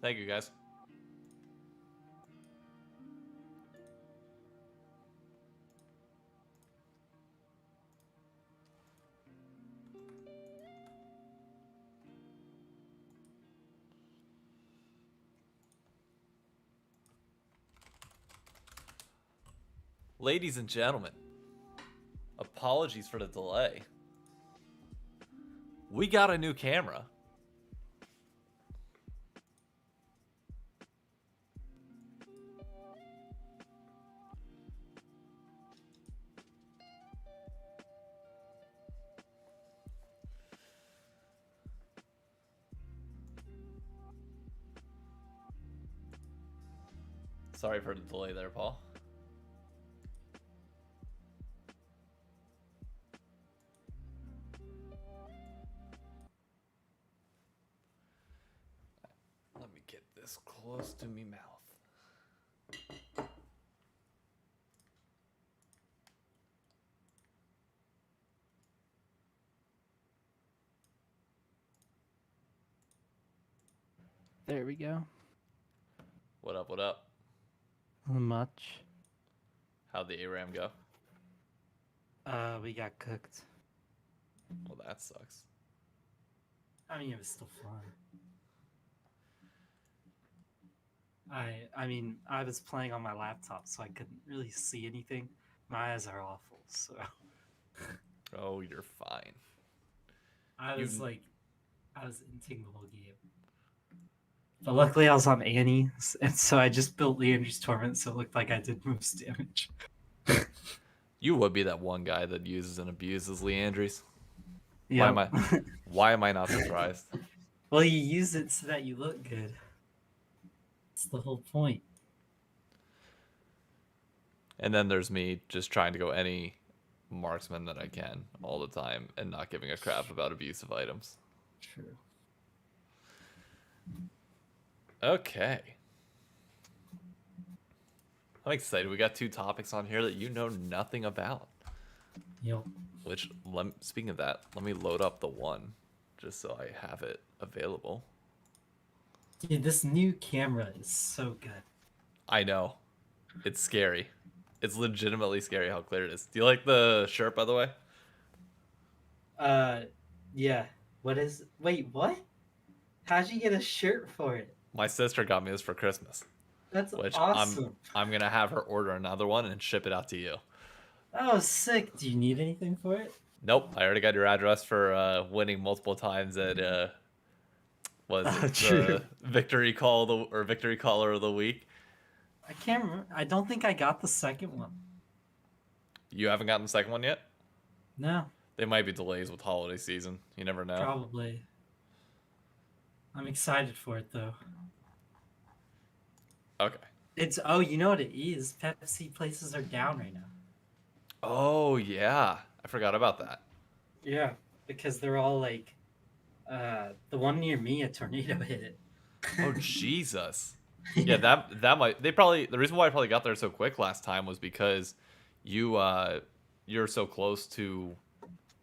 Thank you, guys. Ladies and gentlemen, apologies for the delay. We got a new camera. Sorry for the delay there, Paul. Let me get this close to me mouth. There we go. What up, what up? Not much. How'd the ARAM go? We got cooked. Well, that sucks. I mean, it was still fun. I mean, I was playing on my laptop, so I couldn't really see anything. My eyes are awful, so Oh, you're fine. I was inting the whole game. But luckily, I was on Annie, and so I just built Leandry's Torment, so it looked like I did most damage. You would be that one guy that uses and abuses Leandry's. Yeah. Why am I not surprised? Well, you use it so that you look good. That's the whole point. And then there's me just trying to go any marksman that I can all the time and not giving a crap about abusive items. True. Okay. I'm excited. We got two topics on here that you know nothing about. Yep. Which, speaking of that, let me load up the one just so I have it available. Dude, this new camera is so good. I know. It's scary. It's legitimately scary how clear it is. Do you like the shirt, by the way? Yeah. Wait, what? How'd you get a shirt for it? My sister got me this for Christmas. That's Which awesome. I'm gonna have her order another one and ship it out to you. Oh, sick. Do you need anything for it? Nope, I already got your address for winning multiple times at True. the victory caller of the week. I can't remember. I don't think I got the second one. You haven't gotten the second one yet? No. They might be delays with holiday season. You never know. Probably. I'm excited for it though. Okay. You know what it is? Pepsi places are down right now. Oh yeah, I forgot about that. Yeah, because they're all like, the one near me, a tornado hit it. Oh Jesus. Yeah, that might the reason why I probably got there so quick last time was because you're so close to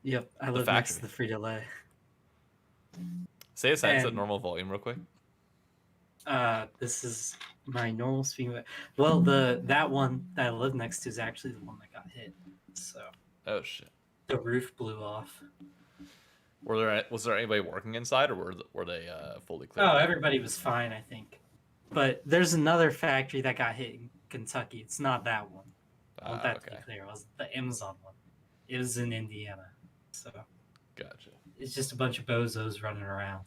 Yep, I live next to the Frito-Lay. Say a sentence at normal volume real quick. This is my normal speaking. Well, that one that I live next to is actually the one that got hit. So. Oh shit. The roof blew off. Was there anybody working inside, or were they fully clear? Oh, everybody was fine, I think. But there's another factory that got hit in Kentucky. It's not that one. I want that to be clear. It was the Amazon one. It was in Indiana. So. Gotcha. It's just a bunch of bozos running around.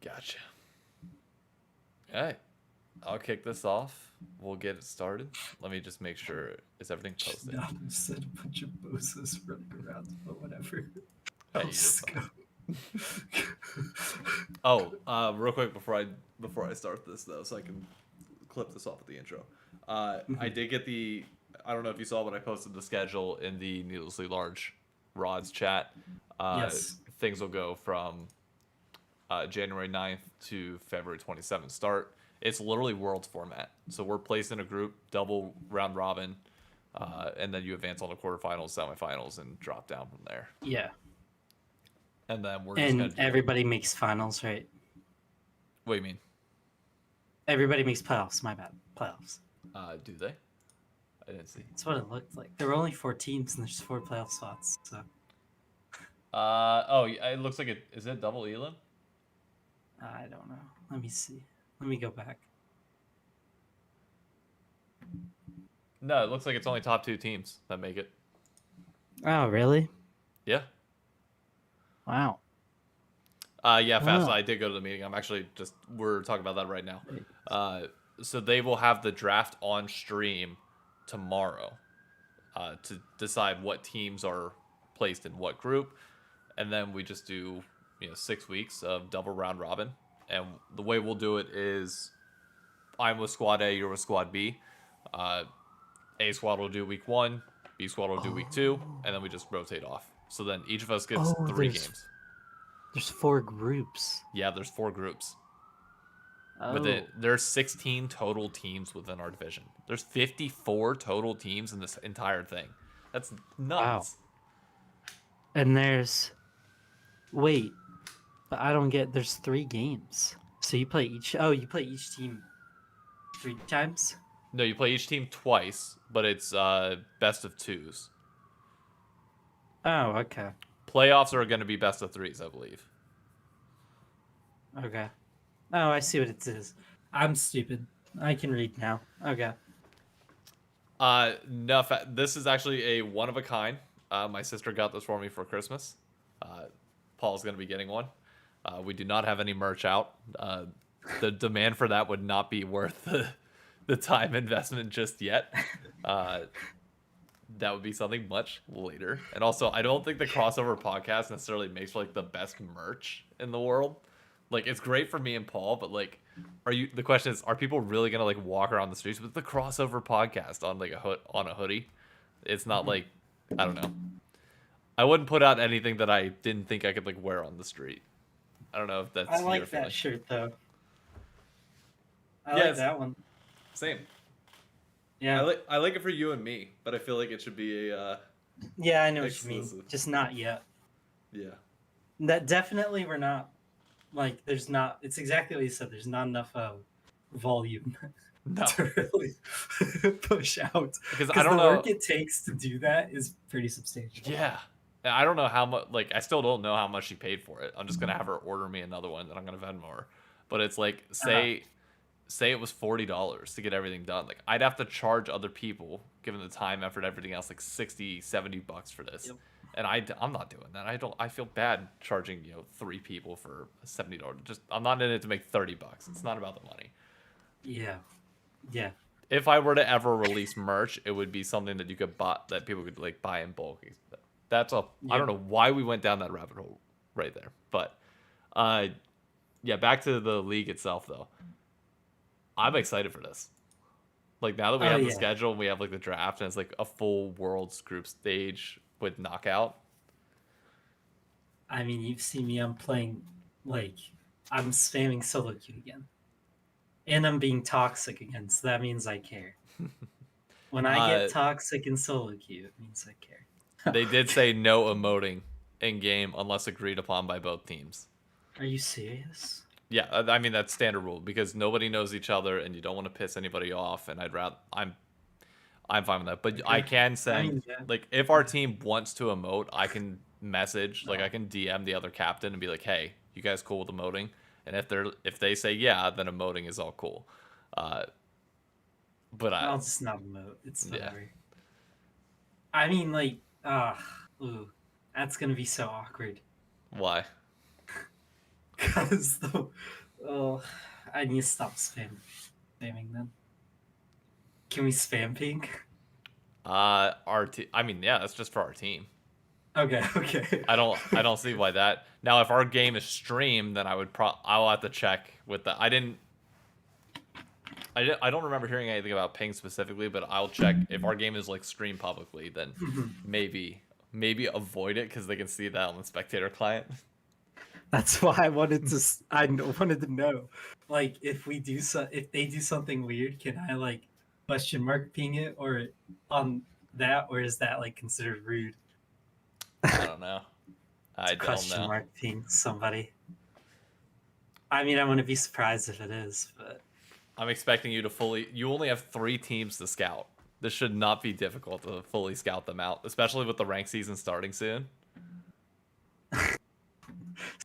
Gotcha. All right. I'll kick this off. We'll get it started. Let me just make sure. Is everything posted? No, I said a bunch of bozos running around, but whatever. Hey, real quick before I start this though, so I can clip this off at the intro. I did get I don't know if you saw, but I posted the schedule in the Needlessly Large Rods chat. Yes. Things will go from January 9th to February 27th start. It's literally Worlds format. So we're placed in a group, double round robin, and then you advance on the quarterfinals, semifinals, and drop down from there. Yeah. And then we're just everybody makes finals, right? What do you mean? Everybody makes playoffs. My bad. Playoffs. Do they? I didn't see. That's what it looked like. There were only 4 teams, and there's 4 playoff spots. So. Oh, it looks like it. Is it double elim? I don't know. Let me see. Let me go back. No, it looks like it's only top 2 teams that make it. Oh, really? Yeah. Wow. Yeah, fast. Oh. I did go to the meeting. We're talking about that right now. So they will have the draft on stream tomorrow to decide what teams are placed in what group. And then we just do, 6 weeks of double round robin. And the way we'll do it is I'm with squad A, you're with squad B. A squad will do week 1, B squad will do week 2, and then we just rotate off. So then each of us gets 3 games. There's 4 groups. Yeah, there's 4 groups. Oh. There's 16 total teams within our division. There's 54 total teams in this entire thing. That's nuts. Wow. And wait, but I don't get. There's 3 games. So you play each. Oh, you play each team 3 times. No, you play each team twice, but it's best of 2s. Oh, okay. Playoffs are going to be best of 3s, I believe. Okay. Oh, I see what it is. I'm stupid. I can read now. Okay. This is actually a one of a kind. My sister got this for me for Christmas. Paul's going to be getting one. We do not have any merch out. The demand for that would not be worth the time investment just yet. That would be something much later. And also, I don't think the crossover podcast necessarily makes for like the best merch in the world. Like, it's great for me and Paul, but like, the question is, are people really gonna like walk around the streets with the crossover podcast on like a hoodie? It's not like, I don't know. I wouldn't put out anything that I didn't think I could like wear on the street. I don't know if that's. I like that shirt though. I like that one. Same. Yeah. I like it for you and me, but I feel like it should be a. Yeah, I know exclusive. what you mean. Just not yet. Yeah. That definitely we're not. Like, there's not. It's exactly what you said. There's not enough volume to really push out. Because I don't know. The work it takes to do that is pretty substantial. Yeah. I don't know how much. Like, I still don't know how much she paid for it. I'm just gonna have her order me another one that I'm gonna Venmo her. But it's like, say it was $40 to get everything done. Like, I'd have to charge other people, given the time, effort, everything else, like $60, $70 for this. Yep. And I'm not doing that. I feel bad charging 3 people for $70. I'm not in it to make $30. It's not about the money. Yeah. Yeah. If I were to ever release merch, it would be something that you could buy, that people could like buy in bulk. I don't know why we went down that rabbit hole right there. But yeah, back to the league itself though. I'm excited for this. Like, now that we have the schedule and we have like the draft and it's like a full Worlds group stage with knockout. I mean, you've seen me. I'm playing, like, I'm spamming solo queue again, and I'm being toxic again. So that means I care. When I get toxic in solo queue, it means I care. They did say no emoting in game unless agreed upon by both teams. Are you serious? Yeah, I mean that's standard rule because nobody knows each other and you don't want to piss anybody off. And I'm fine with that. But okay. I can send, like, if our team wants to emote, I can message, like, I can DM the other captain and be like, hey, you guys cool with emoting? And if they say yeah, then emoting is all cool. But I'll just not emote. It's whatever. Yeah. I mean, like, that's gonna be so awkward. Why? Because I need to stop spamming then. Can we spam pink? I mean, yeah, that's just for our team. Okay. I don't see why that. Now, if our game is streamed, then I'll have to check with the. I don't remember hearing anything about ping specifically, but I'll check if our game is like streamed publicly. Then maybe avoid it because they can see that on the spectator client. That's why I wanted to know, like, if they do something weird, can I like question mark ping it or on that, or is that like considered rude? I don't know. I don't know. Question mark ping somebody. I mean, I wouldn't be surprised if it is, but I'm expecting you to fully. You only have 3 teams to scout. This should not be difficult to fully scout them out, especially with the rank season starting soon.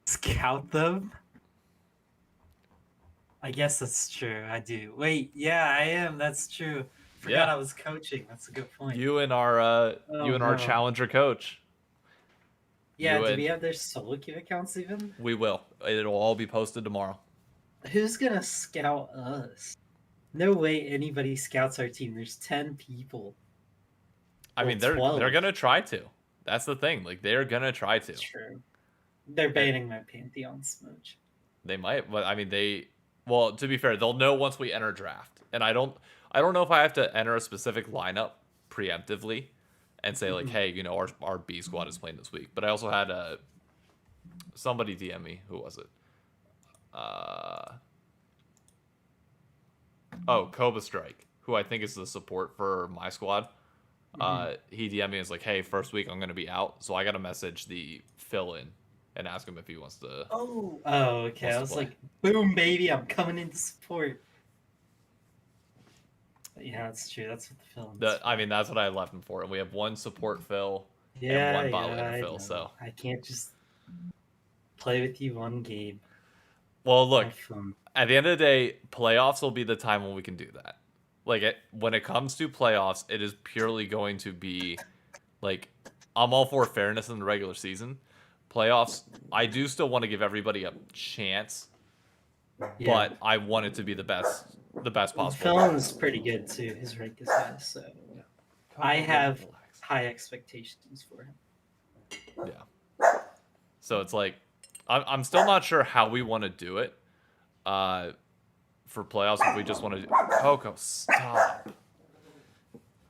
scout them. I guess that's true. I do. Wait, yeah, I am. That's true. Forgot Yeah, I was coaching. That's a good point. you and Oh our no. challenger coach. Yeah, You do and we have their solo queue accounts even? we will. It'll all be posted tomorrow. Who's gonna scout us? No way anybody scouts our team. There's 10 people. I Well, mean, they're 12. gonna try to. That's the thing. Like they're gonna try to. True. They're banning my Pantheon smooch. They might, but I mean, they. Well, to be fair, they'll know once we enter draft, and I don't know if I have to enter a specific lineup preemptively, and say like, hey, you know, our B squad is playing this week. But I also had somebody DM me. Who was it? Koba Strike, who I think is the support for my squad. He DM'd me and was like, hey, first week I'm gonna be out, so I gotta message the fill-in and ask him if he wants to. Oh, okay. I was play. like, boom, baby, I'm coming in to support. But yeah, that's true. That's what the film is. I mean, that's what I left him for, and we have 1 support fill Yeah, and 1 bot yeah, laner I fill. know. So I can't just play with you one game. well, look, Have fun. at the end of the day, playoffs will be the time when we can do that. Like when it comes to playoffs, it is purely going to be like I'm all for fairness in the regular season. Playoffs, I do still want to give everybody a chance, Yeah. but I want it to be the best possible. Film's pretty good too. His rank is high, so I have high expectations for him. Yeah. So it's like I'm still not sure how we want to do it. For playoffs, if we just want to do Coco, stop.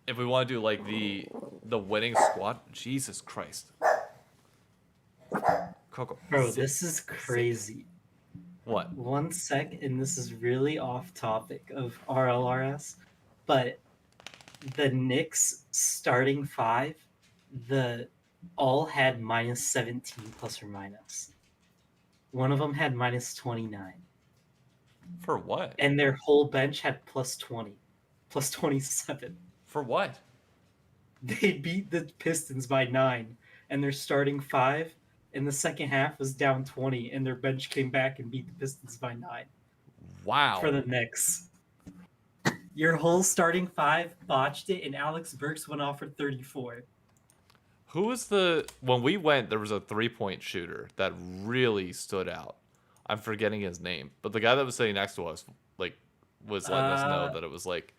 If we want to do like the winning squad, Jesus Christ. Coco. Bro, this is crazy. What? 1 sec, and this is really off topic of RLRS, but the Knicks starting 5, all had minus 17 plus or minus. One of them had minus 29. For what? And their whole bench had plus 20, plus 27. For what? They beat the Pistons by 9, and their starting 5 in the second half was down 20, and their bench came back and beat the Pistons by 9. Wow. For the Knicks. Your whole starting 5 botched it, and Alex Burks went off for 34. Who was when we went, there was a 3-point shooter that really stood out. I'm forgetting his name, but the guy that was sitting next to us, like, was letting us know that it was like,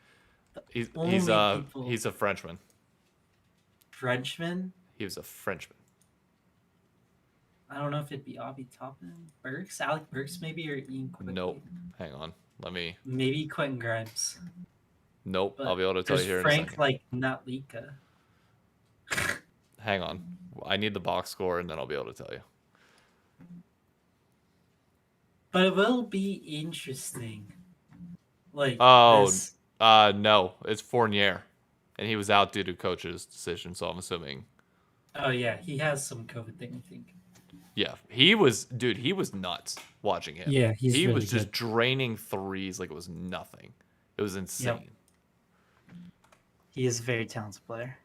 he's a Frenchman. Frenchman? He was a Frenchman. I don't know if it'd be Obi Toppin, Burks, Alec Burks maybe, or Ian Quigley. Nope. Hang on. Let me. Maybe Quentin Grimes. Nope. But I'll be able to tell you here Frank, in a second. like, not Lika. Hang on. I need the box score, and then I'll be able to tell you. But it will be interesting. Like, no. It's Fournier. And he was out due to coach's decision, so I'm assuming. Oh, yeah. He has some COVID thing, I think. Yeah. He was nuts watching him. Yeah, he really was just draining threes like it was nothing. It was insane. Yep. He is a very talented player.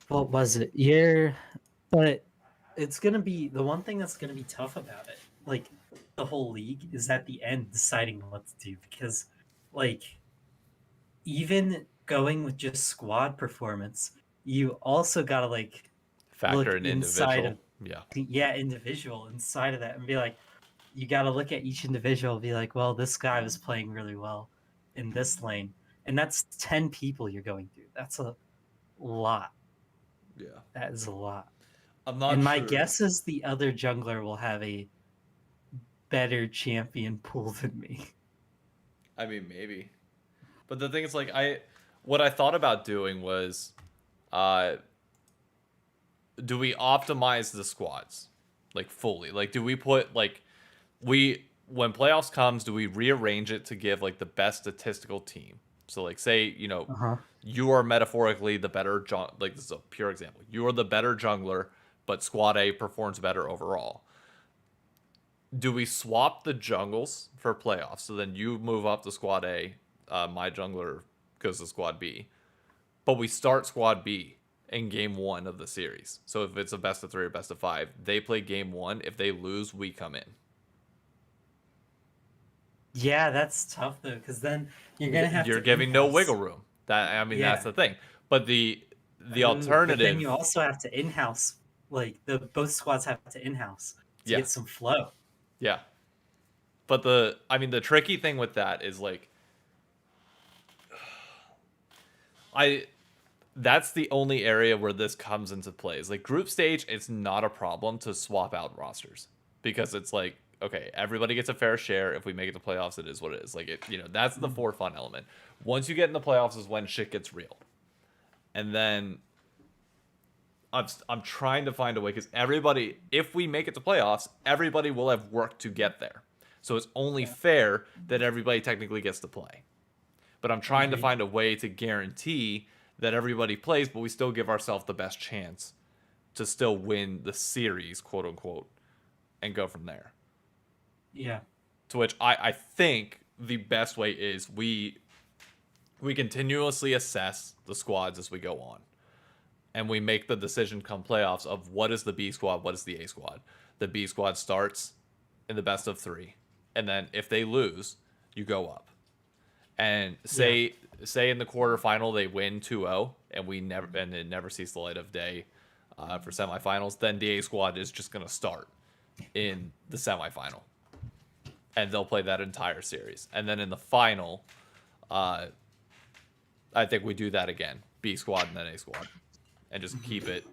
What was it? But it's gonna be the one thing that's gonna be tough about it. Like the whole league is at the end deciding what to do because, like, even going with just squad performance, you also gotta like factor an individual. Individual inside of that and be like, you gotta look at each individual and be like, well, this guy was playing really well in this lane, and that's 10 people you're going through. That's a lot. Yeah, that is a lot. I'm not. And sure. My guess is the other jungler will have a better champion pool than me. I mean, maybe. But the thing is, like, what I thought about doing was, do we optimize the squads, like, fully? Like, do we put, like, when playoffs comes, do we rearrange it to give, like, the best statistical team? So, like, say, you know, you are metaphorically the better, like, this is a pure example. You are the better jungler, but squad A performs better overall. do we swap the jungles for playoffs? So then you move up to squad A, my jungler goes to squad B, but we start squad B in game 1 of the series. So if it's a best of 3 or best of 5, they play game 1. If they lose, we come in. Yeah, that's tough though, because then you're gonna have You're to giving no in-house. wiggle room. That's Yeah. the thing. But the But then alternative, you also have to in-house, like both squads have to in-house to yeah, get some flow. yeah. But the tricky thing with that is like, I that's the only area where this comes into play. Is like group stage, it's not a problem to swap out rosters because it's like, okay, everybody gets a fair share. If we make it to playoffs, it is what it is. Like that's the for fun element. Once you get in the playoffs is when shit gets real. And then I'm trying to find a way because everybody, if we make it to playoffs, everybody will have worked to get there. So it's only fair that everybody technically gets to play. But I'm trying to Agreed. find a way to guarantee that everybody plays, but we still give ourselves the best chance to still win the series, quote unquote, and go from there. Yeah. To which I think the best way is we continuously assess the squads as we go on. And we make the decision come playoffs of what is the B squad, what is the A squad. The B squad starts in the best of 3. And then if they lose, you go up. And say in the quarterfinal they win 2-0 and it never sees the light of day for semifinals, then the A squad is just gonna start in the semifinal, and they'll play that entire series. And then in the final, I think we do that again, B squad and then A squad, and just keep it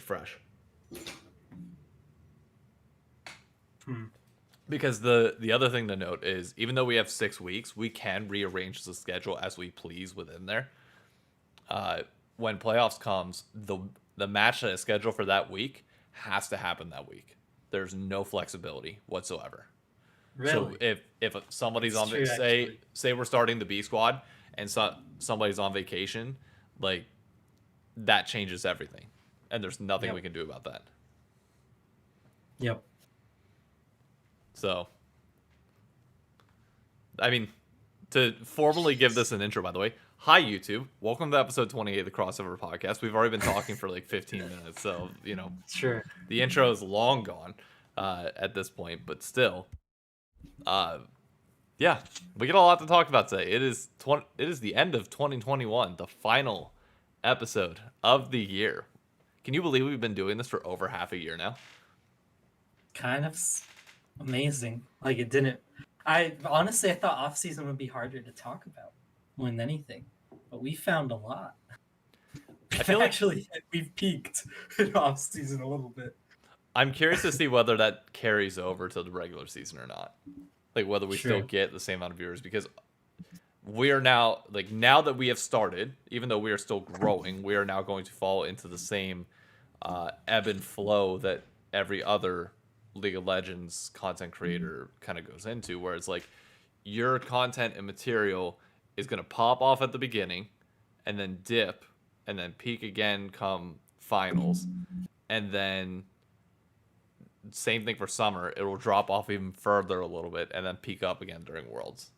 fresh. Because the other thing to note is, even though we have 6 weeks, we can rearrange the schedule as we please within there. When playoffs comes, the match that is scheduled for that week has to happen that week. There's no flexibility whatsoever. Really? So if somebody's That's on true, say we're starting the B squad and somebody's on vacation, like that changes everything, and there's nothing we can do about that. Yep. So, I mean, to formally give this an intro, by the way, hi YouTube, welcome to episode 28 of the Crossover Podcast. We've already been talking for like 15 minutes, so Sure. the intro is long gone at this point, but still, yeah, we get a lot to talk about today. It is the end of 2021, the final episode of the year. Can you believe we've been doing this for over half a year now? Kind of amazing. Like it didn't. I honestly I thought off season would be harder to talk about more than anything, but we found a lot. I feel like Actually we've peaked in off season a little bit. I'm curious to see whether that carries over to the regular season or not. Like whether we still get the same amount of viewers, because we are now, like, now that we have started, even though we are still growing, we are now going to fall into the same ebb and flow that every other League of Legends content creator kind of goes into, where it's like your content and material is going to pop off at the beginning and then dip and then peak again come finals, and then same thing for summer, it will drop off even further a little bit and then peak up again during Worlds.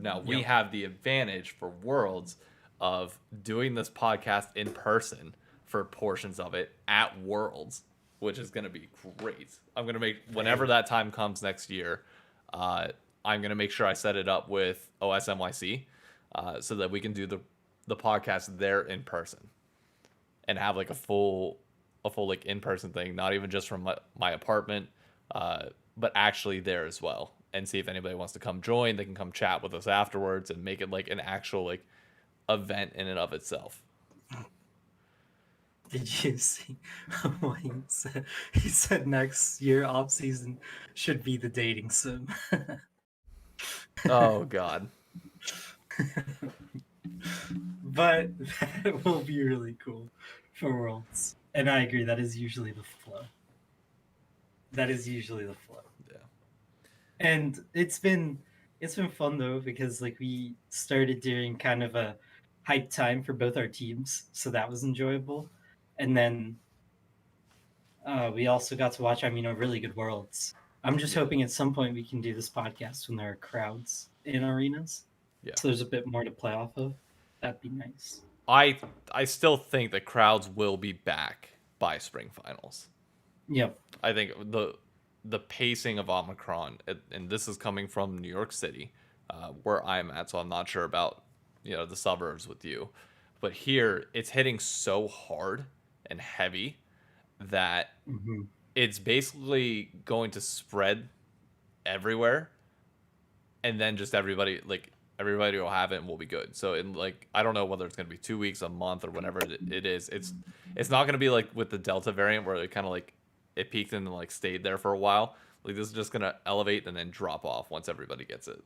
Now we have the advantage for Worlds of doing this podcast in person for portions of it at Worlds, which is going to be great. I'm going to make, whenever that time comes next year, I'm going to make sure I set it up with OSNYC so that we can do the podcast there in person and have like a full like in-person thing, not even just from my apartment, but actually there as well, and see if anybody wants to come join. They can come chat with us afterwards and make it like an actual like event in and of itself. Did you see what he said? He said next year off season should be the dating sim. Oh God. But that will be really cool for Worlds. And I agree, that is usually the flow. Yeah. And it's been fun though, because like we started during kind of a hype time for both our teams, so that was enjoyable. And then we also got to watch, a really good Worlds. I'm just Yeah. hoping at some point we can do this podcast when there are crowds in arenas. Yeah. So there's a bit more to play off of. That'd be nice. I still think the crowds will be back by spring finals. Yep. I think the pacing of Omicron, and this is coming from New York City, where I'm at, so I'm not sure about the suburbs with you, but here it's hitting so hard and heavy that Hmm. it's basically going to spread everywhere, and then just everybody will have it and we'll be good. So in I don't know whether it's going to be 2 weeks, a month, or whatever it is. It's not going to be like with the Delta variant where it kind of it peaked and then stayed there for a while. Like this is just going to elevate and then drop off once everybody gets it.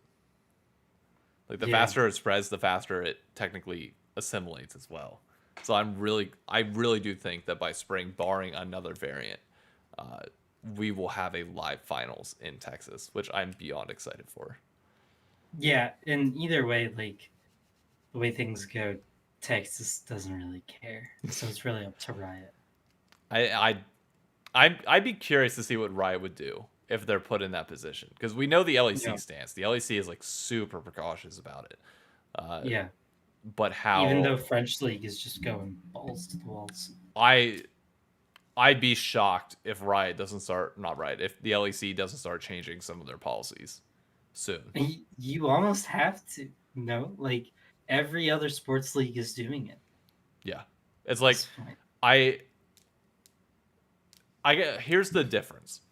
Like the Yeah. faster it spreads, the faster it technically assimilates as well. So I really do think that by spring, barring another variant, we will have a live finals in Texas, which I'm beyond excited for. Yeah. And either way, like the way things go, Texas doesn't really care. So it's really up to Riot. I'd be curious to see what Riot would do if they're put in that position, because we know the LEC Yeah. stance. The LEC is super precautious about it. Yeah. But Even though how French League is just going balls to the walls. I'd be shocked if Riot doesn't start not Riot if the LEC doesn't start changing some of their policies soon. You almost have to. No, like every other sports league is doing it. Yeah, it's like I get here's the difference.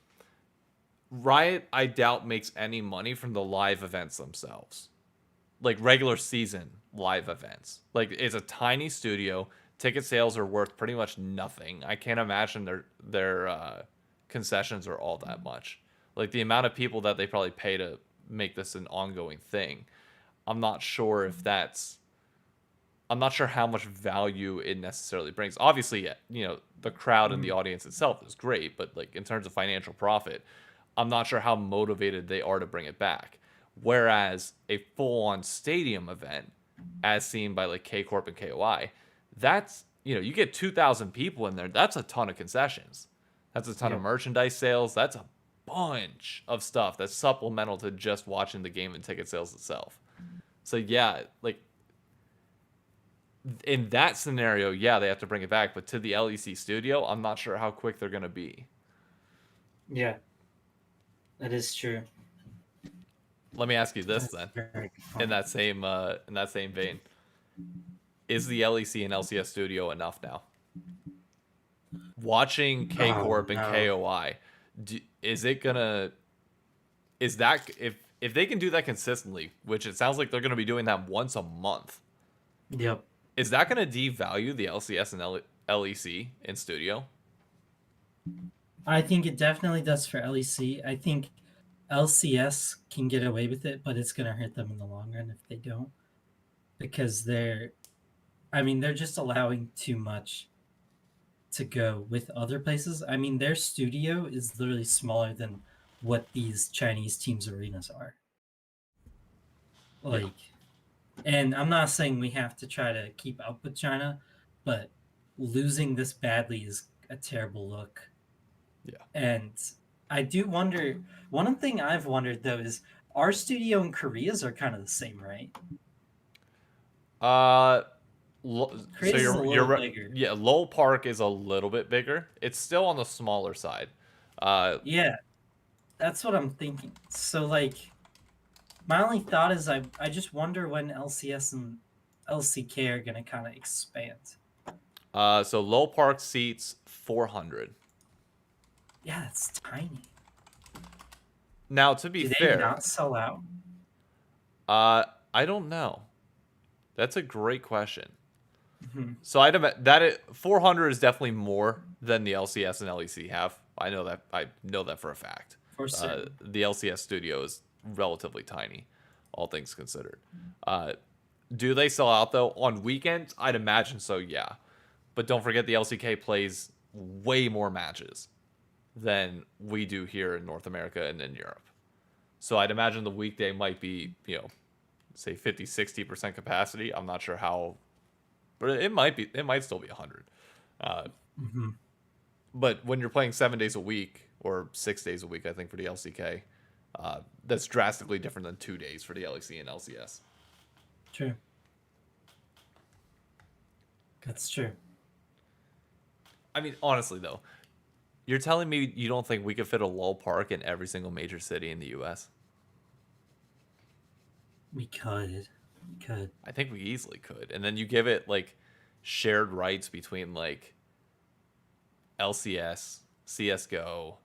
Riot, I doubt, makes any money from the live events themselves, like regular season live events. Like it's a tiny studio. Ticket sales are worth pretty much nothing. I can't imagine their concessions are all that much. Like the amount of people that they probably pay to make this an ongoing thing. I'm not sure if that's. I'm not sure how much value it necessarily brings. Obviously, the crowd and the audience itself is great, but in terms of financial profit, I'm not sure how motivated they are to bring it back. Whereas a full-on stadium event, as seen by K Corp and KOI, that's you get 2,000 people in there. That's a ton of concessions. That's a ton of merchandise sales. That's a bunch of stuff that's supplemental to just watching the game and ticket sales itself. So yeah, in that scenario, yeah, they have to bring it back. But to the LEC studio, I'm not sure how quick they're gonna be. Yeah, that is true. Let me ask you this then. In that same vein, is the LEC and LCS studio enough now? Watching K Corp and KOI, is that if they can do that consistently, which it sounds like they're gonna be doing that once a month? Yep. Is that gonna devalue the LCS and LEC in studio? I think it definitely does for LEC. I think LCS can get away with it, but it's going to hurt them in the long run if they don't, because they're just allowing too much to go with other places. I mean, their studio is literally smaller than what these Chinese teams' arenas are. And I'm not saying we have to try to keep up with China, but losing this badly is a terrible look. Yeah. And I do wonder, one thing I've wondered though is our studio and Korea's are kind of the same, right? So you're right. Bigger. Yeah, LoL Park is a little bit bigger. It's still on the smaller side. Yeah, that's what I'm thinking. So my only thought is I just wonder when LCS and LCK are gonna kind of expand. So LoL Park seats 400. Yeah, it's tiny. Now, to be fair, do they not sell out? I don't know. That's a great question. Mm-hmm. So 400 is definitely more than the LCS and LEC have. I know that for a fact. For certain. The LCS studio is relatively tiny, all things considered. Do they sell out though on weekends? I'd imagine so, yeah. But don't forget the LCK plays way more matches than we do here in North America and in Europe. So I'd imagine the weekday might be, say 50-60% capacity. I'm not sure how, but it might still be 100. But when you're playing 7 days a week or 6 days a week, I think for the LCK, that's drastically different than 2 days for the LEC and LCS. True. That's true. I mean, honestly though, you're telling me you don't think we could fit a LoL park in every single major city in the U.S.? We could. We could. I think we easily could. And then you give it like shared rights between like LCS, CS:GO,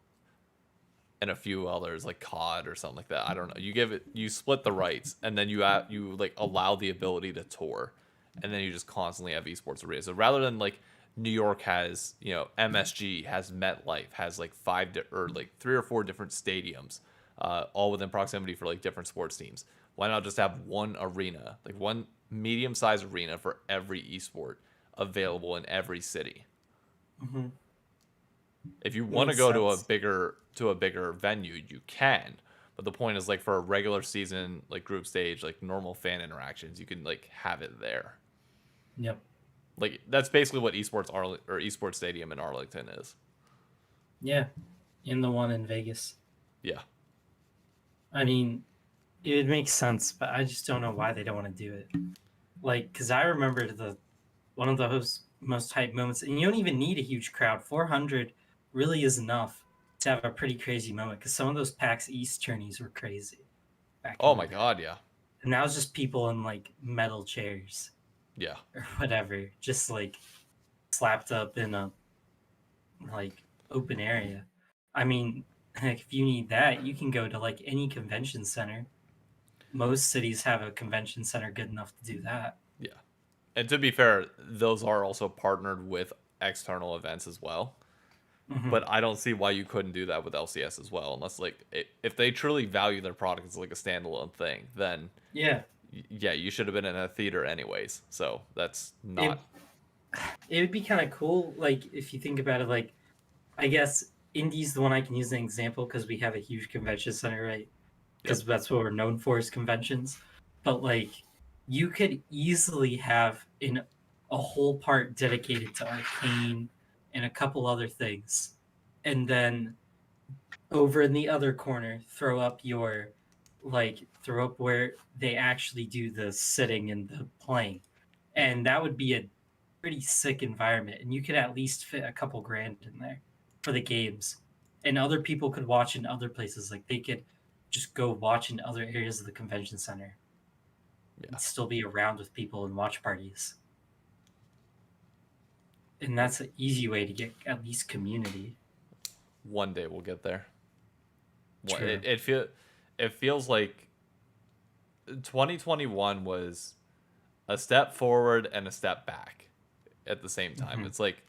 and a few others like COD or something like that. I don't know. You split the rights, and then you like allow the ability to tour, and then you just constantly have esports arenas. So rather than like New York has, MSG has MetLife has like or like 3 or 4 different stadiums, all within proximity for like different sports teams. Why not just have one arena, like one medium-sized arena for every esport available in every city? Mm-hmm. If you want to Makes go sense. to a bigger venue, you can. But the point is, like, for a regular season, like group stage, like normal fan interactions, you can like have it there. Yep. Like that's basically what esports stadium in Arlington is. Yeah. In the one in Vegas. Yeah. I mean, it would make sense, but I just don't know why they don't want to do it. Like, because I remember one of those most hype moments, and you don't even need a huge crowd. 400 really is enough to have a pretty crazy moment. Because some of those PAX East tourneys were crazy back Oh in the my day, God, yeah. and that was just people in like metal chairs Yeah. or whatever, just like slapped up in a like open area. I mean, heck, if you need that, you can go to like any convention center. Most cities have a convention center good enough to do that. Yeah. And to be fair, those are also partnered with external events as well. Hmm. But I don't see why you couldn't do that with LCS as well, unless like if they truly value their product as like a standalone thing, then Yeah, yeah, you should have been in a theater anyways. So that's it not. it would be kind of cool. Like if you think about it, like I guess Indy's the one I can use as an example because we have a huge convention center, right? Yep. Because that's what we're known for is conventions. But like you could easily have in a whole part dedicated to arcane and a couple other things, and then over in the other corner throw up where they actually do the sitting and the playing, and that would be a pretty sick environment, and you could at least fit a couple grand in there for the games, and other people could watch in other places. Like they could just go watch in other areas of the convention center Yeah. and still be around with people and watch parties. And that's an easy way to get at least community. One day we'll get there. True. It feels like 2021 was a step forward and a step back at the same time. Hmm. It's like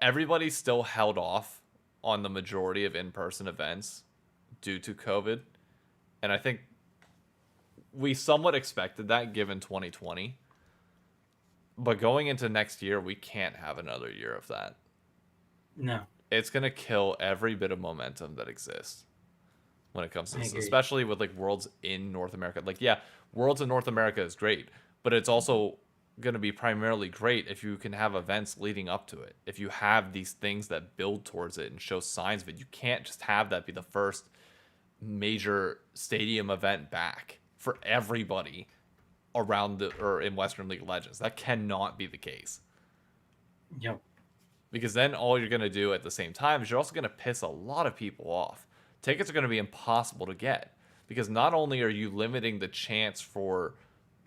everybody still held off on the majority of in-person events due to COVID, and I think we somewhat expected that given 2020. But going into next year, we can't have another year of that. No, It's gonna kill every bit of momentum that exists when it comes to I this, agree. especially with like worlds in North America. Like, yeah, worlds in North America is great, but it's also gonna be primarily great if you can have events leading up to it. If you have these things that build towards it and show signs of it, you can't just have that be the first major stadium event back for everybody around the or in Western League of Legends. That cannot be the case. Yep. Because then all you're going to do at the same time is you're also going to piss a lot of people off. Tickets are going to be impossible to get because not only are you limiting the chance for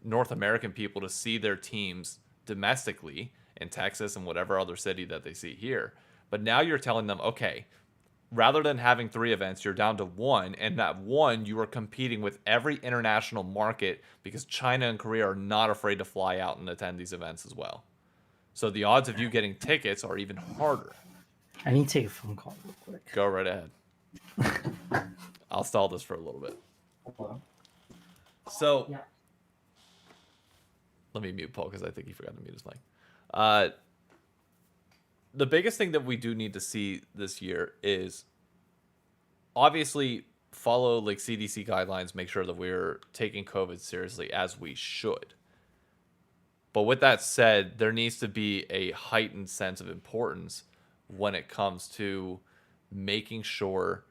North American people to see their teams domestically in Texas and whatever other city that they see here, but now you're telling them, okay, rather than having 3 events, you're down to one, and that one you are competing with every international market because China and Korea are not afraid to fly out and attend these events as well. So the odds of you getting tickets are even harder. I need to take a phone call real quick. Go right ahead. I'll stall this for a little bit. Hello? So Yeah. let me mute Paul because I think he forgot to mute his mic. The biggest thing that we do need to see this year is obviously follow like CDC guidelines, make sure that we're taking COVID seriously as we should. But with that said, there needs to be a heightened sense of importance when it comes to making sure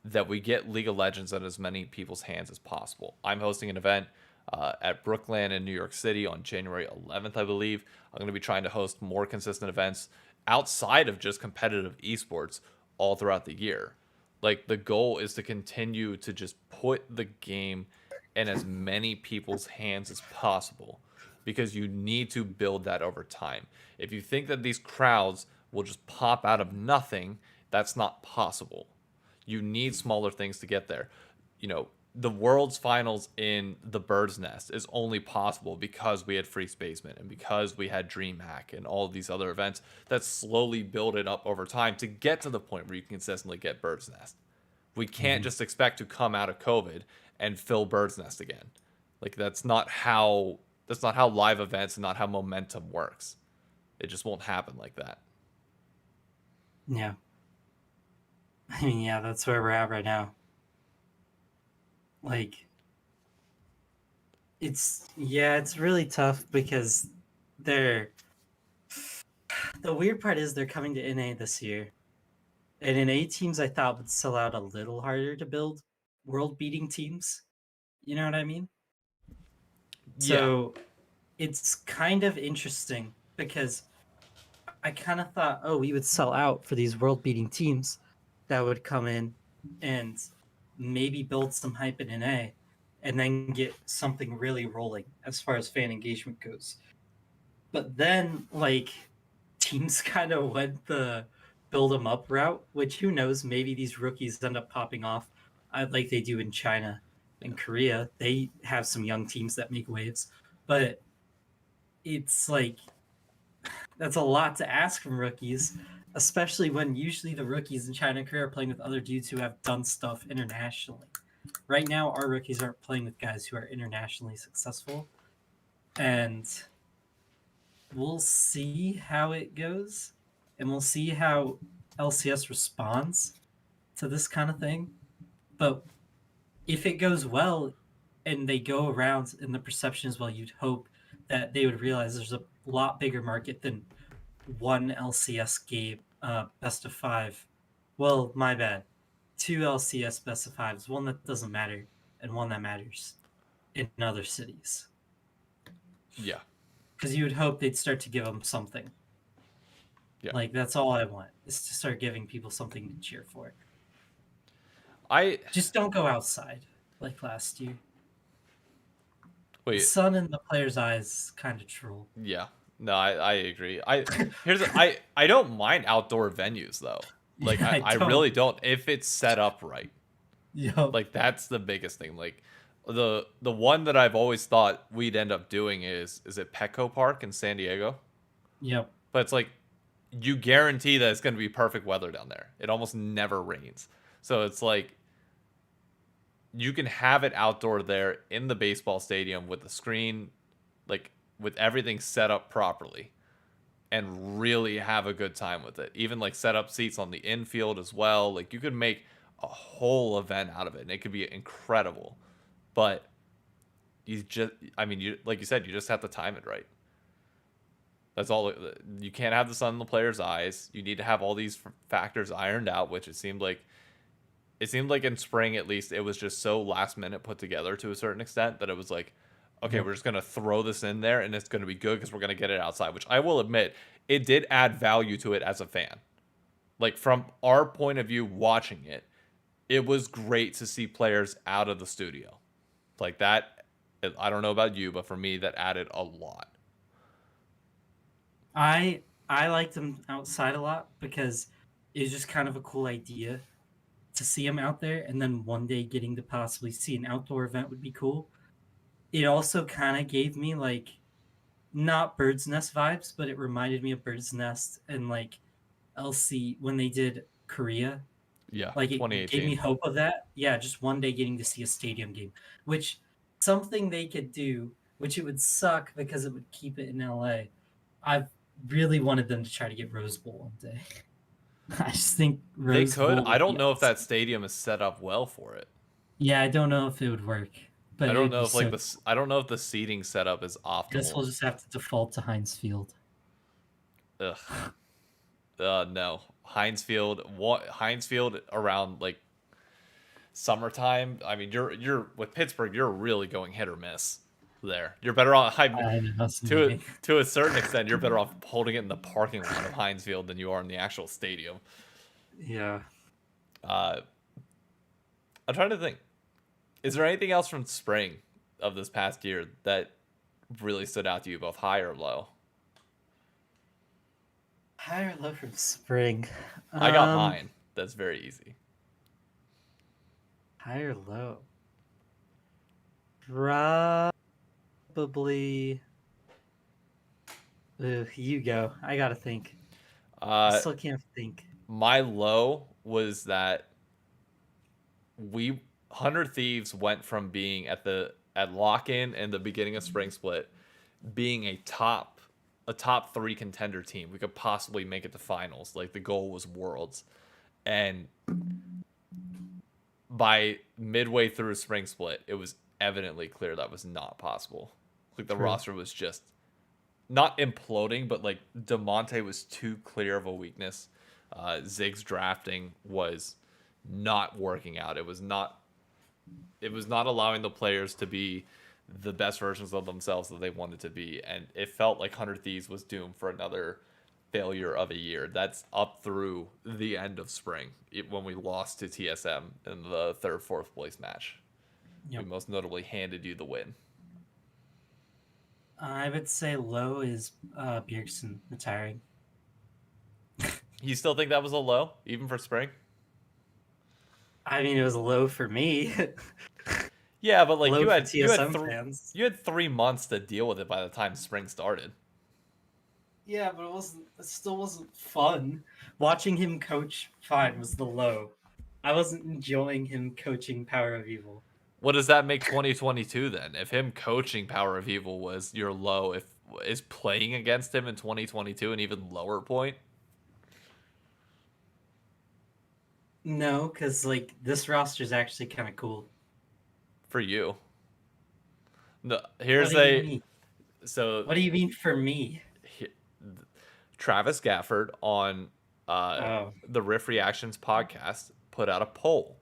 that we get League of Legends in as many people's hands as possible. I'm hosting an event at Brookland in New York City on January 11th, I believe. I'm going to be trying to host more consistent events outside of just competitive esports all throughout the year. Like, the goal is to continue to just put the game in as many people's hands as possible, because you need to build that over time. If you think that these crowds will just pop out of nothing, that's not possible. You need smaller things to get there. You know, the world's finals in the Bird's Nest is only possible because we had Free Spaceman and because we had DreamHack and all of these other events that slowly build it up over time to get to the point where you can consistently get Bird's Nest. We can't just expect to come out of COVID and fill Bird's Nest again. Like, that's not how live events and not how momentum works. It just won't happen like that. Yeah. I mean, yeah, that's where we're at right now. Like, it's really tough because they're the weird part is they're coming to NA this year. And NA teams I thought would sell out a little harder to build world beating teams. You know what I mean? Yeah. So it's kind of interesting because I kind of thought, oh, we would sell out for these world beating teams that would come in and maybe build some hype in NA and then get something really rolling as far as fan engagement goes. But then, like, teams kind of went the build them up route, which who knows, maybe these rookies end up popping off like they do in China and Korea. They have some young teams that make waves, but it's like that's a lot to ask from rookies, especially when usually the rookies in China and Korea are playing with other dudes who have done stuff internationally. Right now, our rookies aren't playing with guys who are internationally successful, and we'll see how it goes, and we'll see how LCS responds to this kind of thing. But if it goes well and they go around and the perception is well, you'd hope that they would realize there's a lot bigger market than one LCS game, best of 5. Well, my bad. 2 LCS best of 5s, one that doesn't matter and one that matters in other cities. Yeah. Because you would hope they'd start to give them something. Yeah. Like, that's all I want, is to start giving people something to cheer for. Just don't go outside like last year. Wait. The sun in the player's eyes kind of troll. Yeah. No, I agree. I don't mind outdoor venues though. Like, Yeah, I really don't, if it's set up right. Yep. Like, that's the biggest thing. Like, the one that I've always thought we'd end up doing is it Petco Park in San Diego? Yep. But it's like, you guarantee that it's going to be perfect weather down there. It almost never rains. So it's like, you can have it outdoor there in the baseball stadium with the screen, like, with everything set up properly, and really have a good time with it. Even like set up seats on the infield as well. Like, you could make a whole event out of it and it could be incredible. But you like you said, you just have to time it right. That's all. You can't have the sun in the player's eyes. You need to have all these factors ironed out, which it seemed like in spring, at least, it was just so last minute put together to a certain extent that it was like, okay, we're just going to throw this in there and it's going to be good because we're going to get it outside, which I will admit, it did add value to it as a fan. Like, from our point of view watching it, it was great to see players out of the studio. Like, that, I don't know about you, but for me, that added a lot. I liked them outside a lot because it was just kind of a cool idea to see them out there, and then one day getting to possibly see an outdoor event would be cool. It also kind of gave me, like, not Bird's Nest vibes, but it reminded me of Bird's Nest and, like, LC when they did Korea. Yeah, Like, it 2018. gave me hope of that. Yeah, just one day getting to see a stadium game, which something they could do, which it would suck because it would keep it in LA. I've really wanted them to try to get Rose Bowl one day. I just think Rose they could. Bowl I would don't be know if awesome. that stadium is set up well for it. Yeah, I don't know if it would work But I it don't would know be if like so. I don't know if the seating setup is Guess we'll optimal. just have to default to Heinz Field. Ugh. No. Heinz Field around like summertime. I mean, you're with Pittsburgh, you're really going hit or miss there. You're better off I know that's memeing. to a certain extent, you're better off holding it in the parking lot of Heinz Field than you are in the actual stadium. Yeah. Uh, I'm trying to think. Is there anything else from spring of this past year that really stood out to you, both high or low? High or low from spring? I got mine. That's very easy. High or low? Probably. Ugh, you go. I gotta think. I still can't think. My low was that 100 Thieves went from being at lock-in and the beginning of spring split being a top 3 contender team. We could possibly make it to finals. Like the goal was worlds. And by midway through spring split, it was evidently clear that was not possible. Like the roster was just not imploding, but like DeMonte was too clear of a weakness. Zig's drafting was not working out. It was not allowing the players to be the best versions of themselves that they wanted to be, and it felt like 100 Thieves was doomed for another failure of a year. That's up through the end of spring when we lost to TSM in the fourth place match. Yep. We most notably handed you the win. I would say low is Bjergsen retiring. You still think that was a low, even for spring? I mean, it was low for me. Yeah, but like Low you for had TSM fans. you had 3 months to deal with it by the time spring started. Yeah, but it still wasn't fun. Watching him coach fine was the low. I wasn't enjoying him coaching Power of Evil. What does that make 2022 then? If him coaching Power of Evil was your low, if is playing against him in 2022 an even lower point? No, because like this roster is actually kind of cool. For you. No, What here's do you mean? so What do you mean for me? Travis Gafford on the Riff Reactions podcast put out a poll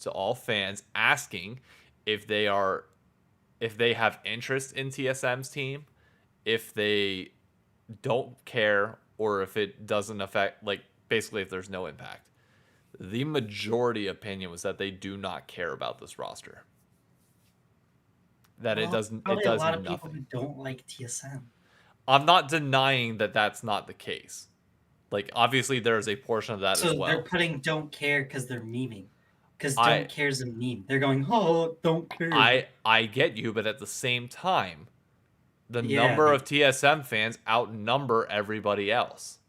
to all fans asking if they have interest in TSM's team, if they don't care, or if it doesn't affect, like basically if there's no impact. The majority opinion was that they do not care about this roster. That it does a lot of nothing. people who don't like TSM. I'm not denying that that's not the case. Like obviously there is a portion of that as well. So they're putting "don't care" because they're memeing. Because "don't care" is a meme. They're going, "Oh, don't care." I get you, but at the same time, the number of TSM fans outnumber everybody else.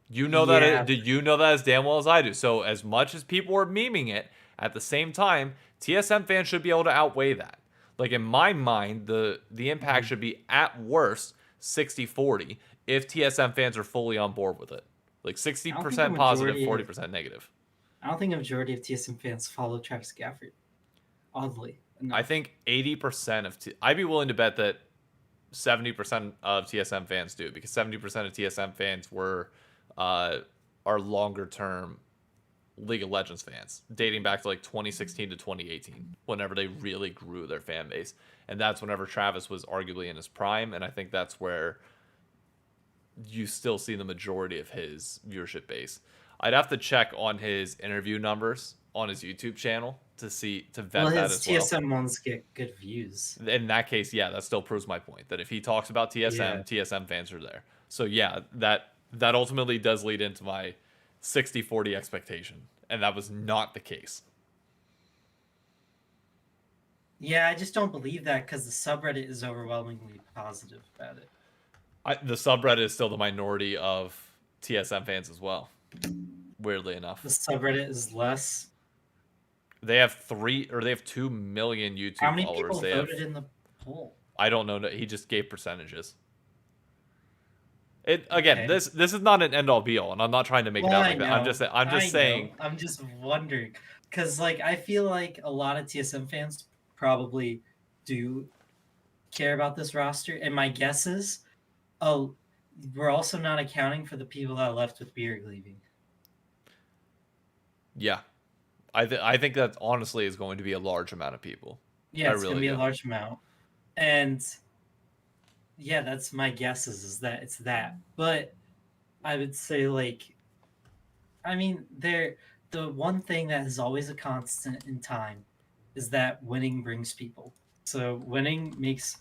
You know that you know that as damn well as I do. So as much as people are memeing it, at the same time, TSM fans should be able to outweigh that. Like in my mind, the impact should be at worst 60-40 if TSM fans are fully on board with it. Like 60% positive, 40% negative. I don't think a majority of TSM fans follow Travis Gafford. Oddly enough. I think 80% of I'd be willing to bet that 70% of TSM fans do, because 70% of TSM fans were are longer term League of Legends fans, dating back to like 2016 to 2018, whenever they really grew their fan base. And that's whenever Travis was arguably in his prime, and I think that's where you still see the majority of his viewership base. I'd have to check on his interview numbers on his YouTube channel to vet that as well. His TSM ones get good views. In that case, yeah, that still proves my point, that if he talks about TSM, TSM fans are there. So yeah, that ultimately does lead into my 60-40 expectation, and that was not the case. Yeah, I just don't believe that because the subreddit is overwhelmingly positive about it. The subreddit is still the minority of TSM fans as well, weirdly enough. The subreddit is less. They have 2 million YouTube followers. How many people voted in the poll? I don't know. He just gave percentages. This is not an end all be all, and I'm not trying to make it out like that. I'm just saying. I'm just wondering because like I feel like a lot of TSM fans probably do care about this roster. And my guess is, oh, we're also not accounting for the people that left with Beard leaving. Yeah, I think that honestly is going to be a large amount of people. Yeah, I it's gonna really be a do. large amount. And yeah, that's my guess is that it's that. But I would say like I mean the one thing that is always a constant in time is that winning brings people. So winning makes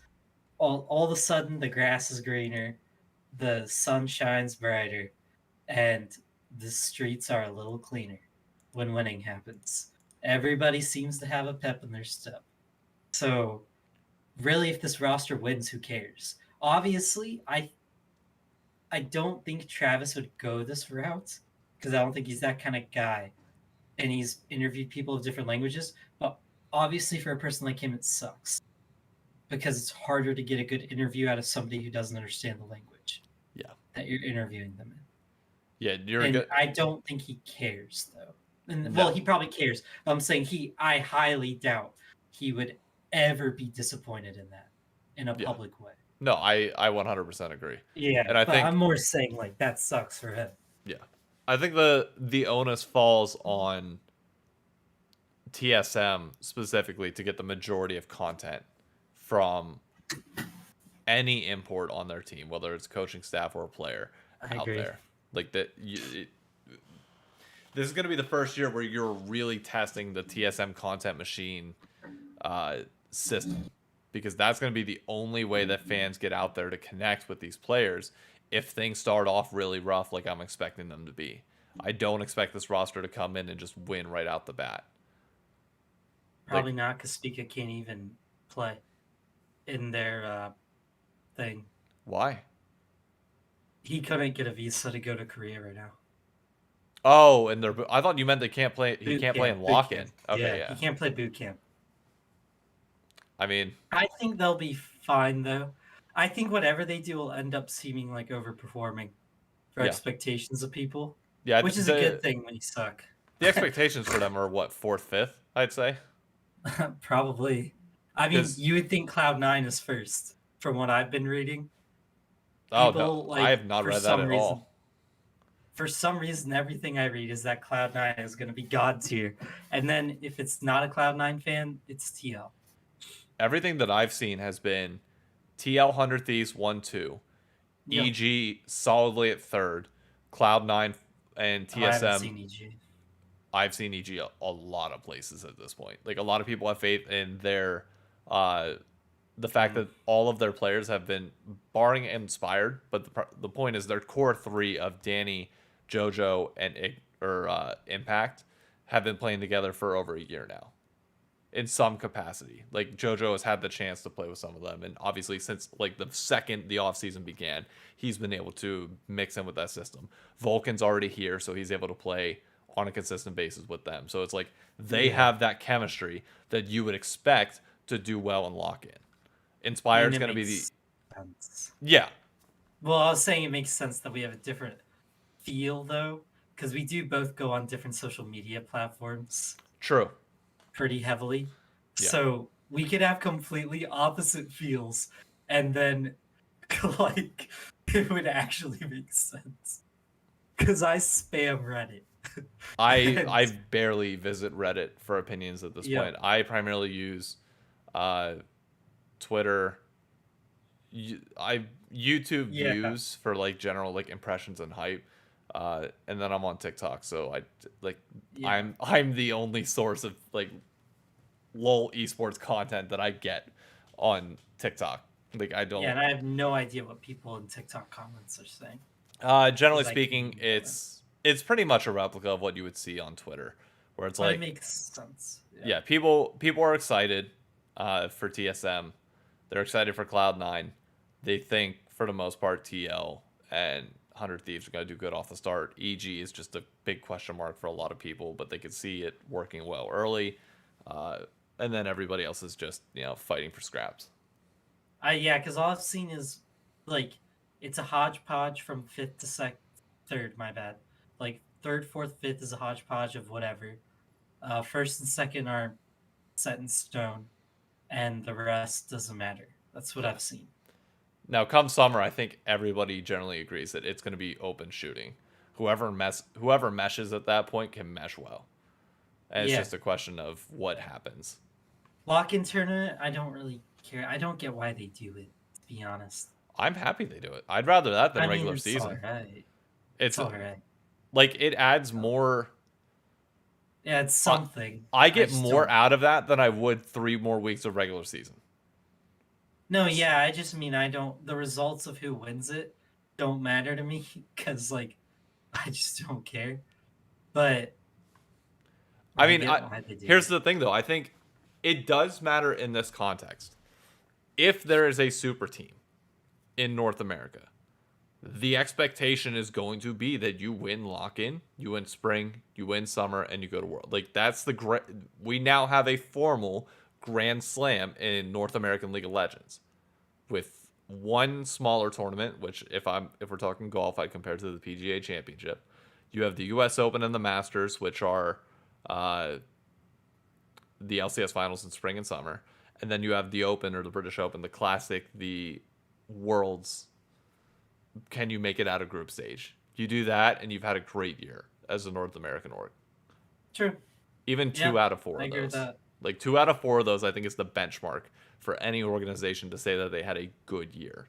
all of a sudden the grass is greener, the sun shines brighter, and the streets are a little cleaner when winning happens. Everybody seems to have a pep in their step. So really, if this roster wins, who cares? Obviously, I don't think Travis would go this route because I don't think he's that kind of guy, and he's interviewed people of different languages. But obviously, for a person like him, it sucks because it's harder to get a good interview out of somebody who doesn't understand the language Yeah. that you're interviewing them in. Yeah, you're And good. I don't think he cares though. And well, No. he probably cares. But I'm saying I highly doubt he would ever be disappointed in that in a Yeah. public way. No, I 100% agree. Yeah, And I but I'm think more saying like that sucks for him. yeah. I think the onus falls on TSM specifically to get the majority of content from any import on their team, whether it's coaching staff or a player I out agree. there. Like that this is going to be the first year where you're really testing the TSM content machine system, because that's going to be the only way that fans get out there to connect with these players if things start off really rough like I'm expecting them to be. I don't expect this roster to come in and just win right out the bat. Probably not because Spica can't even play in their thing. Why? He couldn't get a visa to go to Korea right now. Oh, and I thought you meant they can't play. He Boot can't play camp, in boot lock-in. camp. Okay, Yeah, yeah. he can't play boot camp. I mean, I think they'll be fine though. I think whatever they do will end up seeming like overperforming for yeah, expectations of people, yeah. which is a good thing when you suck. The expectations for them are what, fourth, fifth? I'd say. Probably. I mean, Because you would think Cloud9 is first, from what I've been reading. oh no, People I like have not read that at all. for some reason, everything I read is that Cloud9 is going to be God tier, and then if it's not a Cloud9 fan, it's TL. Everything that I've seen has been TL 100 Thieves 1-2, Yep. EG solidly at third, Cloud9 and Oh, I haven't TSM. seen EG. I've seen EG a lot of places at this point. Like a lot of people have faith in their the fact that all of their players have been barring inspired, but the point is their core three of Danny, JoJo, and Impact have been playing together for over a year now, in some capacity. Like JoJo has had the chance to play with some of them, and obviously since like the second the offseason began, he's been able to mix in with that system. Vulcan's already here, so he's able to play on a consistent basis with them. So it's like they have that chemistry that you would expect to do well in lock-in. Inspired's going to be the sense. yeah. Well, I was saying it makes sense that we have a different feel though, because we do both go on different social media platforms True. pretty heavily. Yeah. So we could have completely opposite feels, and then like it would actually make sense. Because I spam Reddit. I barely visit Reddit for opinions at this Yeah. point. I primarily use Twitter, YouTube Yeah. views for like general like impressions and hype, and then I'm on TikTok. So I like Yeah. I'm the only source of like LoL esports content that I get on TikTok. Like I don't. Yeah, and I have no idea what people in TikTok comments are saying. Generally 'Cause I speaking, can't it's pretty much a replica of what you would see on Twitter, where it's But it like makes sense. yeah, people are excited for TSM. They're excited for Cloud9. They think for the most part TL and 100 Thieves are going to do good off the start. EG is just a big question mark for a lot of people, but they could see it working well early. And then everybody else is just, fighting for scraps. Yeah, because all I've seen is like it's a hodgepodge from fifth to third. My bad. Like third, fourth, fifth is a hodgepodge of whatever. First and second are set in stone. and the rest doesn't matter. That's what Yeah. I've seen. Now, come summer, I think everybody generally agrees that it's going to be open shooting. Whoever meshes at that point can mesh well, and it's Yeah. just a question of what happens. Lock-in tournament, I don't really care. I don't get why they do it, to be honest. I'm happy they do it. I'd rather that than I mean, regular it's season. alright. It's It's alright. like it adds more. Yeah, it's I, something. I I get just more don't. out of that than I would 3 more weeks of regular season. No, yeah, I just mean I don't. The results of who wins it don't matter to me because, like, I just don't care. But I I mean, get why they do here's it. the thing though. I think it does matter in this context. If there is a super team in North America, the expectation is going to be that you win lock-in, you win spring, you win summer, and you go to world. Like that's the we now have a formal Grand Slam in North American League of Legends with one smaller tournament, which if we're talking golf, I compare to the PGA Championship. You have the U.S. Open and the Masters, which are uh, the LCS finals in spring and summer, and then you have the Open or the British Open, the Classic, the Worlds. Can you make it out of group stage? You do that, and you've had a great year as a North American org. True. Even Yeah, two out of four I of agree with those, that. like 2 out of 4 of those, I think is the benchmark for any organization to say that they had a good year.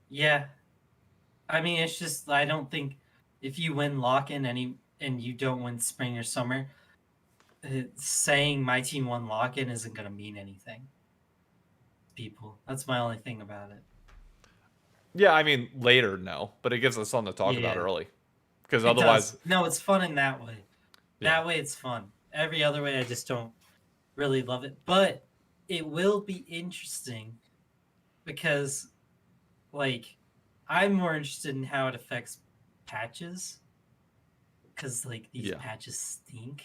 Yeah, I mean, it's just I don't think if you win lock-in and you don't win spring or summer, saying my team won lock-in isn't gonna mean anything. People, that's my only thing about it. Yeah, I mean later no, but it gives us something to talk about Yeah, early, because it otherwise, does. No, it's fun in that way. yeah, That way, it's fun. Every other way, I just don't really love it. But it will be interesting because, like, I'm more interested in how it affects patches because, like, these yeah. patches stink.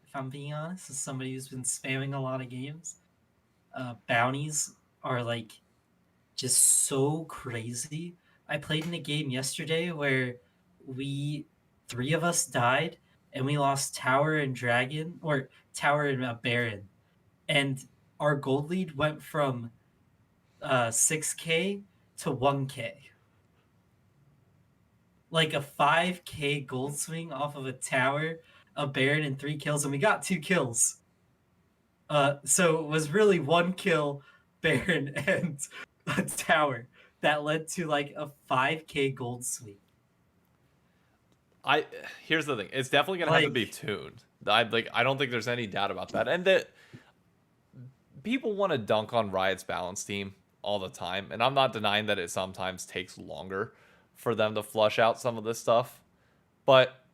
If I'm being honest, as somebody who's been spamming a lot of games, bounties are like just so crazy. I played in a game yesterday where we 3 of us died and we lost tower and dragon or tower and baron, and our gold lead went from 6K to 1K, like a 5K gold swing off of a tower, a baron, and 3 kills, and we got 2 kills. So it was really 1 kill, baron, and a tower that led to like a 5K gold swing. I Here's the thing. It's definitely gonna have to be Like, tuned. I don't think there's any doubt about that. And that people want to dunk on Riot's balance team all the time, and I'm not denying that it sometimes takes longer for them to flush out some of this stuff. But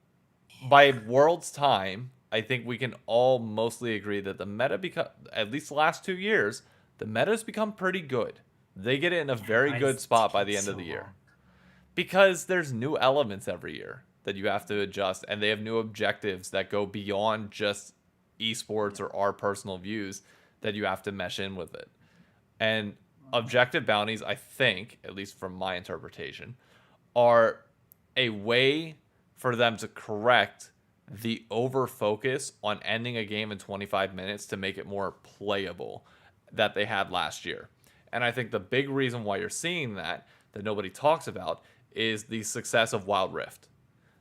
by World's time, I think we can all mostly agree that the meta at least the last 2 years, the meta has become pretty good. They get it in a very why does good it spot by take the end so of the year long? because there's new elements every year that you have to adjust, and they have new objectives that go beyond just esports or our personal views that you have to mesh in with it. And objective bounties, I think, at least from my interpretation, are a way for them to correct the over focus on ending a game in 25 minutes to make it more playable that they had last year. And I think the big reason why you're seeing that nobody talks about is the success of Wild Rift.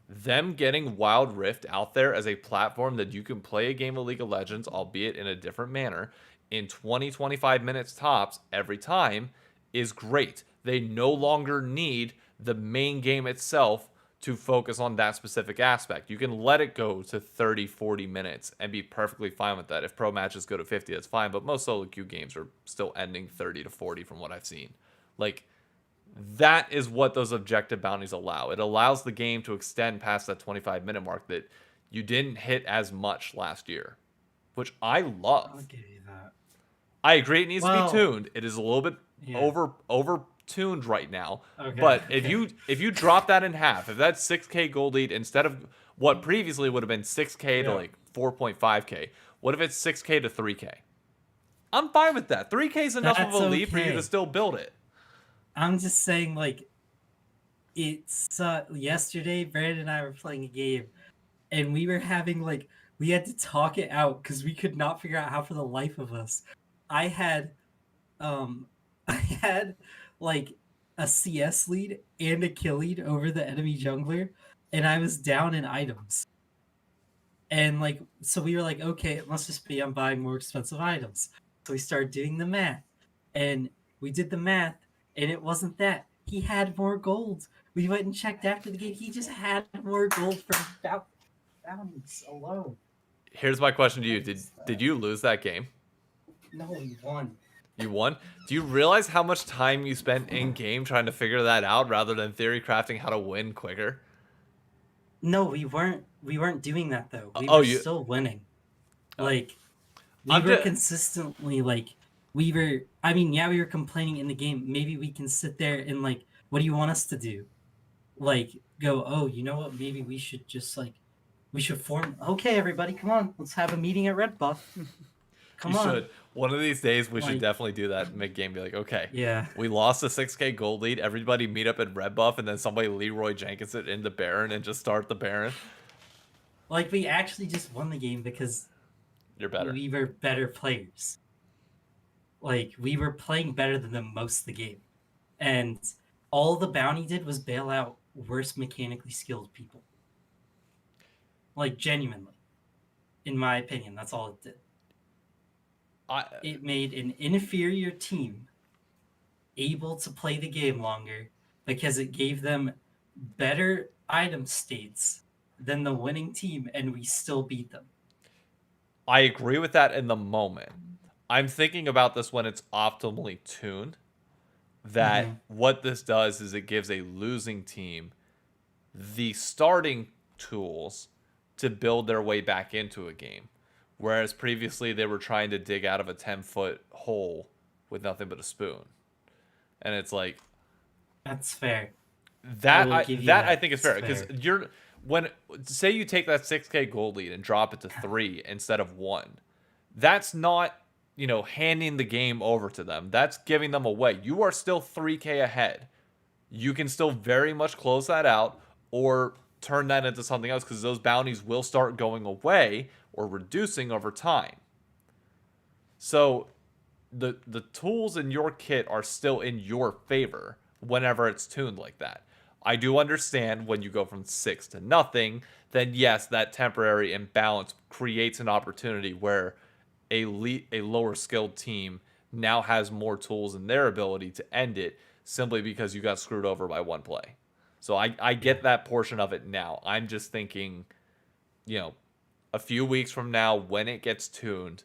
Them getting Wild Rift out there as a platform that you can play a game of League of Legends, albeit in a different manner, in 20, 25 minutes tops every time is great. They no longer need the main game itself to focus on that specific aspect. You can let it go to 30, 40 minutes and be perfectly fine with that. If pro matches go to 50, that's fine, but most solo queue games are still ending 30 to 40 from what I've seen. Like, that is what those objective bounties allow. It allows the game to extend past that 25-minute mark that you didn't hit as much last year, which I I'll love. give you that. I agree it needs to be Well, tuned. It is a little bit yeah. over tuned right now. Okay. But if you drop that in half, if that's 6K gold lead instead of what previously would have been 6K to Yeah. like 4.5K, what if it's 6K to 3K? I'm fine with that. 3K is enough of That's a lead for you to okay. still build it. I'm just saying, like, it's yesterday, Brandon and I were playing a game, and we were having like we had to talk it out because we could not figure out how for the life of us. I had I had like a CS lead and a kill lead over the enemy jungler, and I was down in items. And like, so we were like, okay, it must just be I'm buying more expensive items. So we started doing the math, and we did the math, and it wasn't that. He had more gold. We went and checked after the game. He just had more gold from bounties alone. Here's my question to you: What is Did that? you lose that game? No, we won. You won. Do you realize how much time you spent in game trying to figure that out rather than theory crafting how to win quicker? No, we weren't. We weren't doing that though. We Oh, were you. still winning. Oh, Like we I'm were just. consistently like we were. I mean, yeah, we were complaining in the game. Maybe we can sit there and like, what do you want us to do? Like, go. Oh, you know what? Maybe we should just like, we should form. Okay, everybody, come on. Let's have a meeting at Red Buff. You Come on. should. One of these days, we should Like, definitely do that mid game. Be like, okay, yeah. we lost a 6K gold lead. Everybody meet up at Red Buff, and then somebody Leroy Jenkins it into Baron and just start the Baron. Like we actually just won the game because You're better. we were better players. Like we were playing better than them most of the game. And all the bounty did was bail out worse mechanically skilled people. Like genuinely, in my opinion, that's all it did. It made an inferior team able to play the game longer because it gave them better item states than the winning team, and we still beat them. I agree with that in the moment. I'm thinking about this when it's optimally tuned. That what this does is it gives a losing team the starting tools to build their way back into a game. Whereas previously they were trying to dig out of a 10-foot hole with nothing but a spoon. And it's like That's fair. that will give you that I that. think is It's fair because fair. you're when say you take that 6K gold lead and drop it to 3 instead of 1. That's not, handing the game over to them. That's giving them away. You are still 3K ahead. You can still very much close that out or turn that into something else because those bounties will start going away or reducing over time. So the tools in your kit are still in your favor whenever it's tuned like that. I do understand when you go from 6 to nothing, then yes, that temporary imbalance creates an opportunity where a lower skilled team now has more tools in their ability to end it simply because you got screwed over by one play. So I get that portion of it now. I'm just thinking, a few weeks from now when it gets tuned,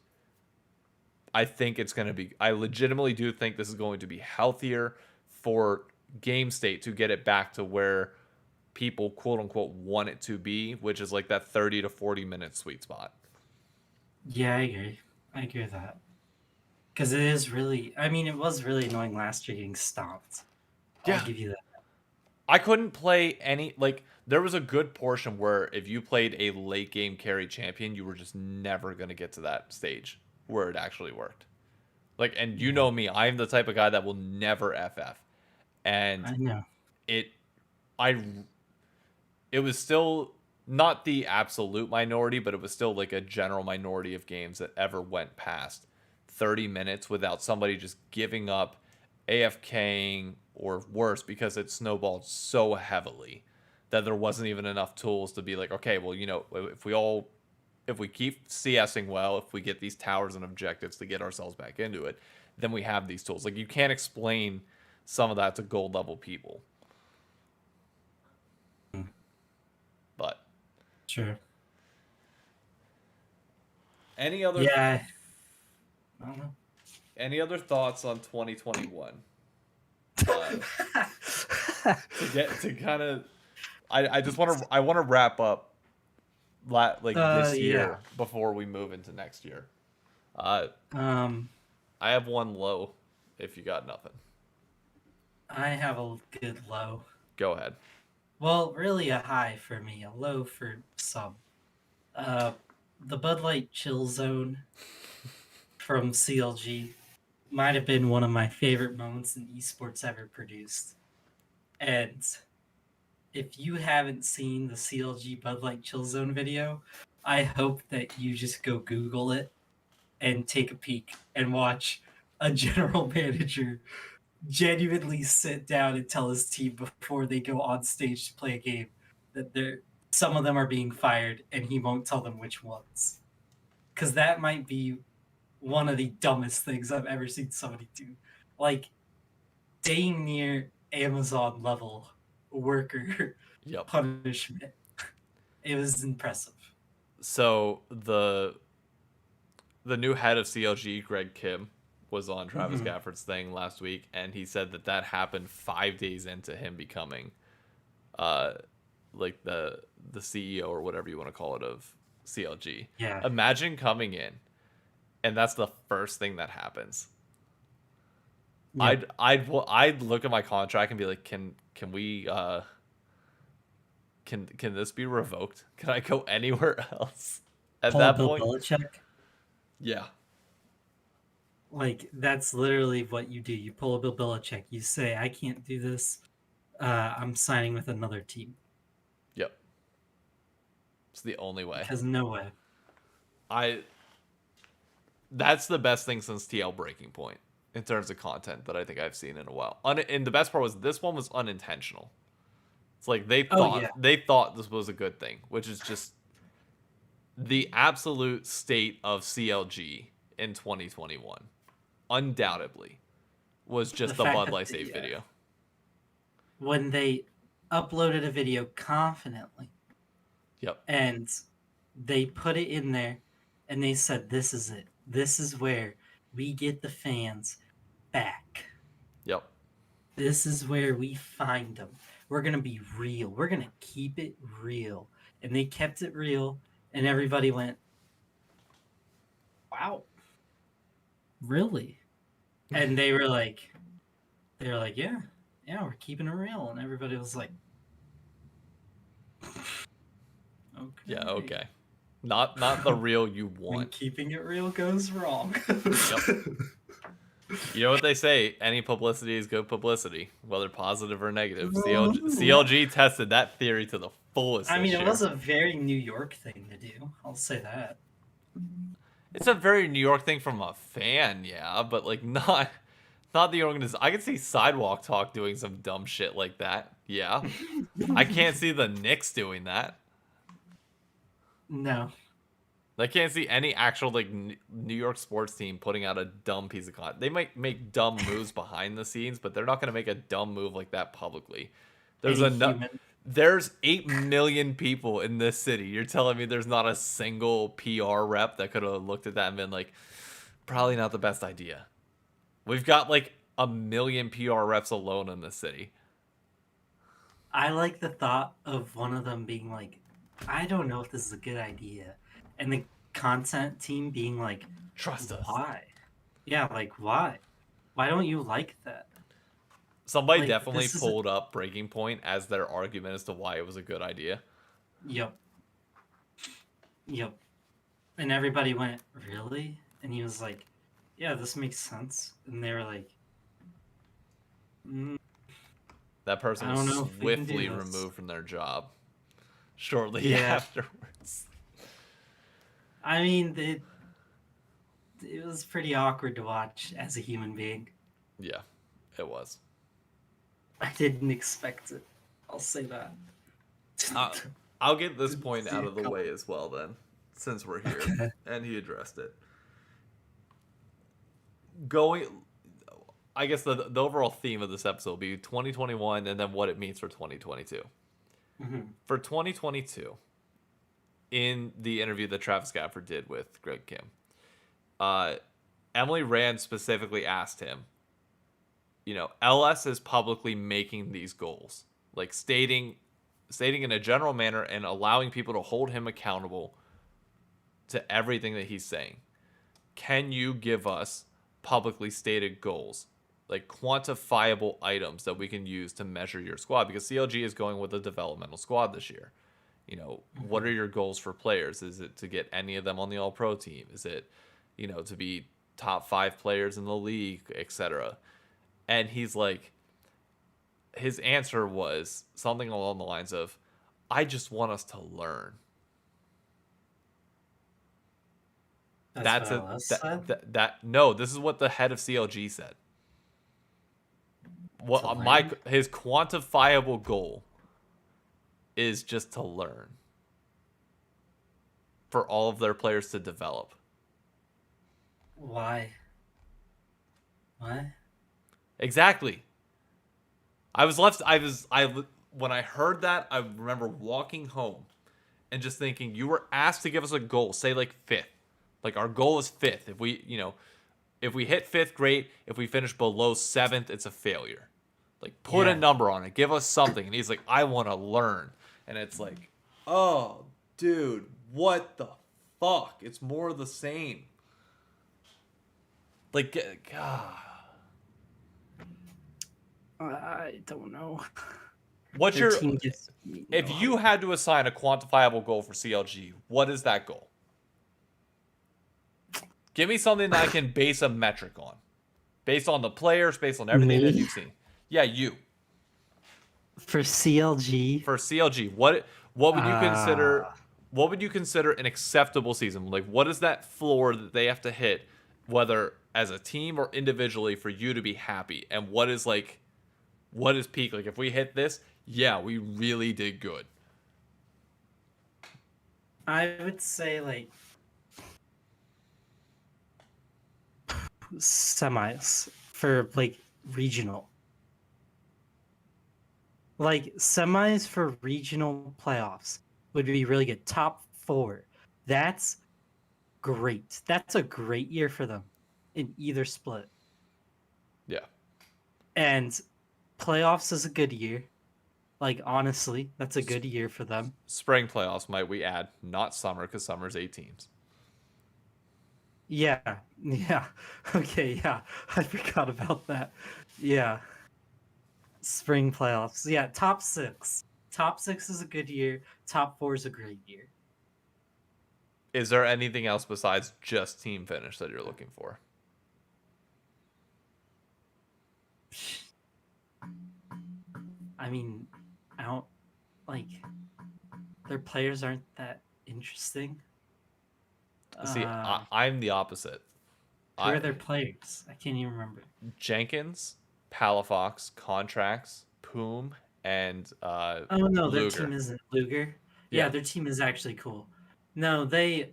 I think it's going to be, I legitimately do think this is going to be healthier for game state to get it back to where people quote unquote want it to be, which is like that 30 to 40 minute sweet spot. Yeah, I agree. I agree with that. Because it is really, I mean, it was really annoying last year getting stomped. I'll Yeah. give you that. I couldn't play any, like, there was a good portion where if you played a late game carry champion, you were just never going to get to that stage where it actually worked. Like, and you Yeah, know me, I'm the type of guy that will never FF. And I know. it, I, it was still not the absolute minority, but it was still like a general minority of games that ever went past 30 minutes without somebody just giving up, AFKing, or worse, because it snowballed so heavily that there wasn't even enough tools to be like, okay, well, if we keep CSing well, if we get these towers and objectives to get ourselves back into it, then we have these tools. Like, you can't explain some of that to gold level people. But Sure. any other Yeah. I don't know. any other thoughts on 2021? To kind of, I just want to wrap up this Yeah. year before we move into next year. I have one low. If you got nothing, I have a good low. go ahead. Well, really a high for me, a low for some. The Bud Light Chill Zone from CLG might have been one of my favorite moments in esports ever produced. And if you haven't seen the CLG Bud Light Chill Zone video, I hope that you just go Google it and take a peek and watch a general manager genuinely sit down and tell his team before they go on stage to play a game that some of them are being fired and he won't tell them which ones. Because that might be one of the dumbest things I've ever seen somebody do. Like, dang near Amazon level worker Yep. punishment. It was impressive. So the new head of CLG, Greg Kim, was on Travis Mhm. Gafford's thing last week, and he said that happened 5 days into him becoming, uh, like the CEO or whatever you want to call it of CLG. Yeah. Imagine coming in, and that's the first thing that happens. Yep. I'd look at my contract and be like, can we can this be revoked? Can I go anywhere else? At Pull a that Bill point, Belichick. yeah, Like, that's literally what you do. You pull a Bill Belichick. You say, I can't do this. I'm signing with another team. yep. It's the only way. Because no way. I That's the best thing since TL Breaking Point in terms of content that I think I've seen in a while. And the best part was this one was unintentional. It's like Oh, yeah. they thought this was a good thing, which is just the absolute state of CLG in 2021. Undoubtedly was The just the fact Bud that Light Save video. when they uploaded a video confidently Yep. and they put it in there and they said, this is it. This is where we get the fans back. Yep. This is where we find them. We're going to be real. We're going to keep it real. And they kept it real, and everybody went, wow, really? And they were like, yeah, we're keeping it real. And everybody was like, okay. Yeah, okay. Not the real you When want. keeping it real goes wrong. Yep. You know what they say, any publicity is good publicity, whether positive or negative. CLG tested that theory to the fullest I mean, this it year. was a very New York thing to do. I'll say that. It's a very New York thing from a fan, yeah, but like not the organization. I could see Sidewalk Talk doing some dumb shit like that. Yeah. I can't see the Knicks doing that. No. I can't see any actual like New York sports team putting out a dumb piece of content. They might make dumb moves behind the scenes, but they're not going to make a dumb move like that publicly. There's Any enough. human. There's 8 million people in this city. You're telling me there's not a single PR rep that could have looked at that and been like, probably not the best idea. We've got like 1 million PR reps alone in this city. I like the thought of one of them being like, I don't know if this is a good idea. And the content team being like, Trust us. why? Yeah, like, why? Why don't you like that? Somebody Like, definitely this is pulled up Breaking Point as their argument as to why it was a good idea. Yep. Yep. And everybody went, really? And he was like, yeah, this makes sense. And they were like, That person I don't was know if we can do swiftly this. removed from their job shortly Yeah. afterwards. I mean, it was pretty awkward to watch as a human being. Yeah, it was. I didn't expect it. I'll say that. I'll get this Didn't point see out it of the coming. way as well then, since we're here. Okay. And he addressed it. I guess the overall theme of this episode will be 2021 and then what it means for 2022. Mm-hmm. For 2022, in the interview that Travis Gafford did with Greg Kim, Emily Rand specifically asked him, LS is publicly making these goals, like stating in a general manner and allowing people to hold him accountable to everything that he's saying. Can you give us publicly stated goals, like quantifiable items that we can use to measure your squad? Because CLG is going with a developmental squad this year. What are your goals for players? Is it to get any of them on the All-Pro team? Is it, to be top 5 players in the league, etc.? And he's like, his answer was something along the lines of, I just want us to learn. That's what That's a LS said. that no, this is what the head of CLG said. To What learn. his quantifiable goal is just to learn for all of their players to develop. Why? What? Exactly. I when I heard that, I remember walking home and just thinking, you were asked to give us a goal, say like fifth. Like our goal is fifth. If we, if we hit fifth, great. If we finish below seventh, it's a failure. Like put a Yeah. number on it. Give us something. And he's like, I want to learn. And it's like, oh, dude, what the fuck? It's more of the same. Like, God. I don't know. What's Their your team gets if you had to assign a quantifiable goal for CLG, what is that goal? Give me something that I can base a metric on. Based on the players, based on everything that Me? you've seen. Yeah, you. For CLG. For CLG, what would you consider Uh, an acceptable season? Like what is that floor that they have to hit, whether as a team or individually, for you to be happy? And what is peak? Like if we hit this, yeah, we really did good. I would say like semis for like regional. Like semis for regional playoffs would be really good. Top 4. That's great. That's a great year for them in either split. Yeah. And playoffs is a good year. Like honestly, that's a good year for them. Spring playoffs, might we add, not summer, because summer's 8 teams. Yeah. Yeah. Okay, yeah. I forgot about that. Yeah. Spring playoffs. Yeah, top 6. Top 6 is a good year. Top 4 is a great year. Is there anything else besides just team finish that you're looking for? I mean, I don't like their players aren't that interesting. See, I'm the opposite. Who are their players? I can't even remember. Jenkins, Palafox, Contracts, Poom, and Oh no, their Luger. team isn't Luger. Yeah, Yeah. their team is actually cool. No, they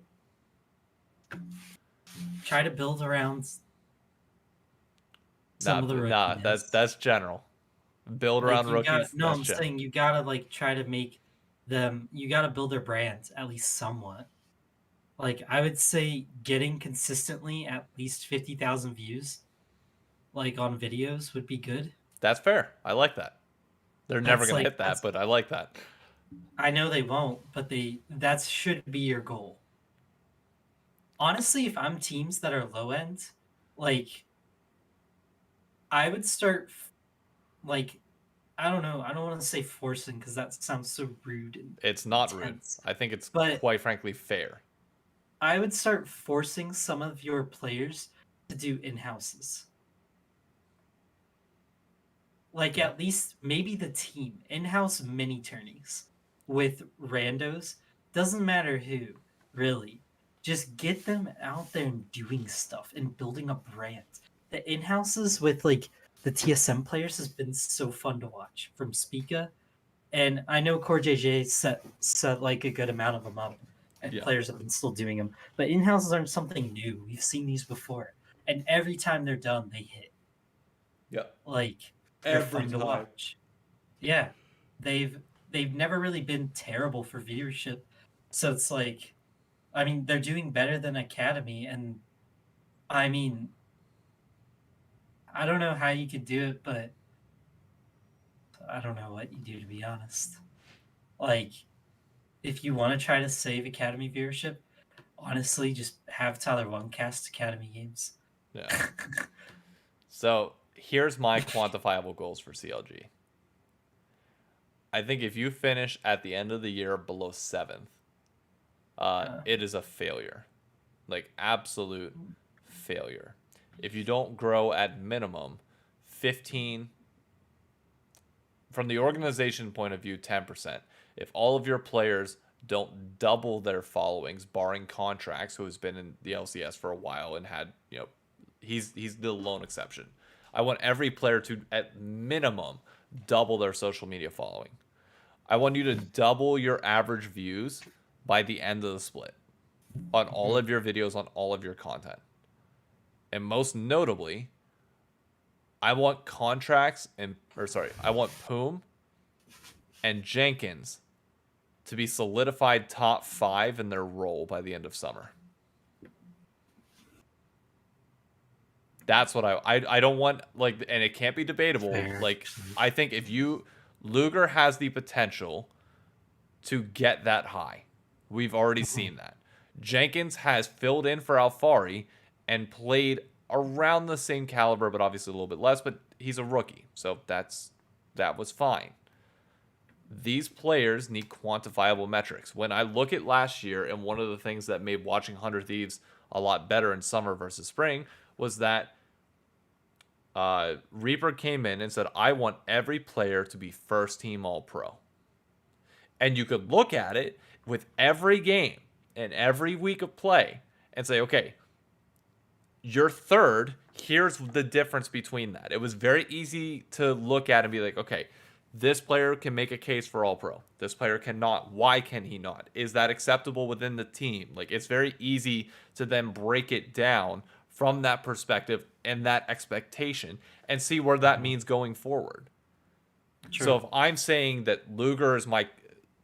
try to build around some of the rookies. that's general. Build Like around you got rookies. no, That's I'm general. saying you gotta like try to make them. You gotta build their brand at least somewhat. Like I would say, getting consistently at least 50,000 views, like on videos, would be good. That's fair. I like that. They're never That's gonna like hit that, that's. but I like that. I know they won't, but that should be your goal. Honestly, if I'm teams that are low end, like I would start like I don't know. I don't want to say forcing because that sounds so rude and It's not rude. intense. I think it's But quite frankly fair. I would start forcing some of your players to do in-houses. Like Yeah. at least maybe the team in-house mini tourneys with randos. Doesn't matter who, really. Just get them out there and doing stuff and building a brand. The in-houses with like the TSM players has been so fun to watch from Spica. And I know Core JJ set like a good amount of them up, and Yeah. players have been still doing them. But in-houses aren't something new. We've seen these before, and every time they're done, they hit. Yeah. Like they're Every fun to time. watch. Yeah, they've they've never really been terrible for viewership. So it's like, I mean, they're doing better than Academy, and I mean, I don't know how you could do it, but I don't know what you do to be honest. Like, if you want to try to save Academy viewership, honestly, just have Tyler One cast Academy games. Yeah. So here's my quantifiable goals for CLG. I think if you finish at the end of the year below 7th, it is a failure. Like absolute failure. If you don't grow at minimum 15, from the organization point of view, 10%. If all of your players don't double their followings, barring Contracts, who has been in the LCS for a while and had, he's the lone exception. I want every player to, at minimum, double their social media following. I want you to double your average views by the end of the split on all of your videos, on all of your content. And most notably, I want I want Poom and Jenkins to be solidified top 5 in their role by the end of summer. That's what I don't want, like, and it can't be debatable. Fair. Like, I think Luger has the potential to get that high. We've already seen that. Jenkins has filled in for Alfari and played around the same caliber, but obviously a little bit less, but he's a rookie. So that was fine. These players need quantifiable metrics. When I look at last year, and one of the things that made watching 100 Thieves a lot better in summer versus spring was that Reaper came in and said, I want every player to be first team all-pro. And you could look at it with every game and every week of play and say, okay, you're third. Here's the difference between that. It was very easy to look at and be like, okay, this player can make a case for all-pro. This player cannot. Why can he not? Is that acceptable within the team? Like, it's very easy to then break it down from that perspective and that expectation and see where that means going forward. True. So if I'm saying that Luger is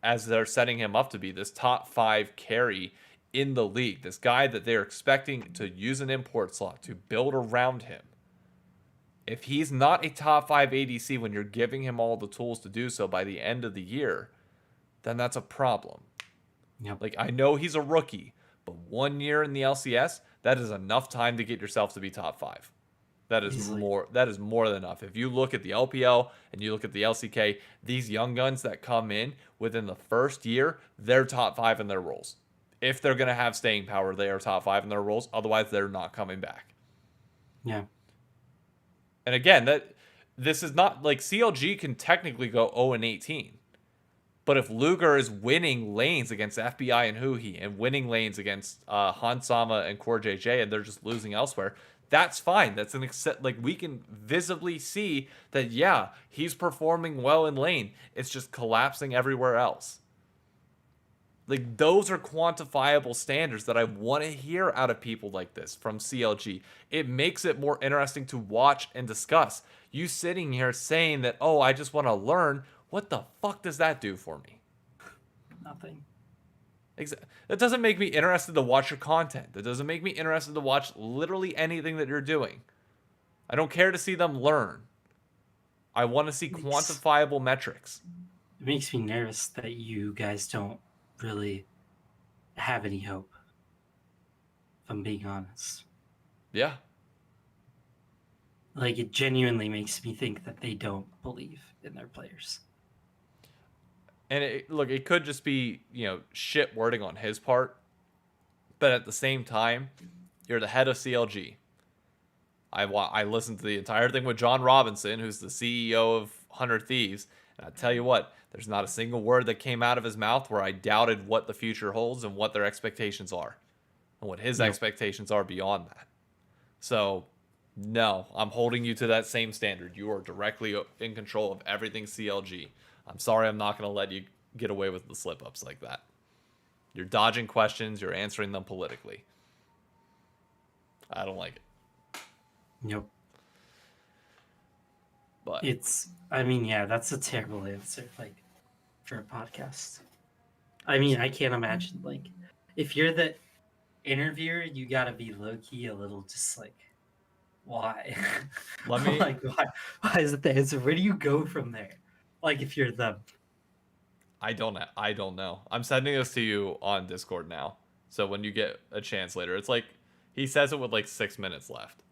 as they're setting him up to be, this top 5 carry in the league, this guy that they're expecting to use an import slot to build around him, if he's not a top 5 ADC when you're giving him all the tools to do so by the end of the year, then that's a problem. Yep. Like, I know he's a rookie, but 1 year in the LCS, that is enough time to get yourself to be top 5. That is Easily. That is more than enough. If you look at the LPL and you look at the LCK, these young guns that come in within the first year, they're top 5 in their roles. If they're going to have staying power, they are top 5 in their roles. Otherwise, they're not coming back. Yeah. And again, this is not like CLG can technically go 0-18. But if Luger is winning lanes against FBI and Huhi and winning lanes against Hansama and Core JJ and they're just losing elsewhere, that's fine. That's like, we can visibly see that, yeah, he's performing well in lane. It's just collapsing everywhere else. Like, those are quantifiable standards that I want to hear out of people like this from CLG. It makes it more interesting to watch and discuss. You sitting here saying that, oh, I just want to learn. What the fuck does that do for me? Nothing. That doesn't make me interested to watch your content. That doesn't make me interested to watch literally anything that you're doing. I don't care to see them learn. I want to see quantifiable metrics. It makes me nervous that you guys don't really have any hope, if I'm being honest. Yeah. Like, it genuinely makes me think that they don't believe in their players. And it could just be, shit wording on his part. But at the same time, you're the head of CLG. I listened to the entire thing with John Robinson, who's the CEO of 100 Thieves. And I tell you what, there's not a single word that came out of his mouth where I doubted what the future holds and what their expectations are. And what his expectations are beyond that. So, no, I'm holding you to that same standard. You are directly in control of everything CLG. I'm sorry, I'm not going to let you get away with the slip-ups like that. You're dodging questions. You're answering them politically. I don't like it. Yep. But that's a terrible answer, like, for a podcast. I mean, I can't imagine, like, if you're the interviewer, you gotta be low-key a little just, like, why? Let me... like, why is it the answer? Where do you go from there? Like, if you're them. I don't know. I'm sending this to you on Discord now. So when you get a chance later, it's like, he says it with like 6 minutes left.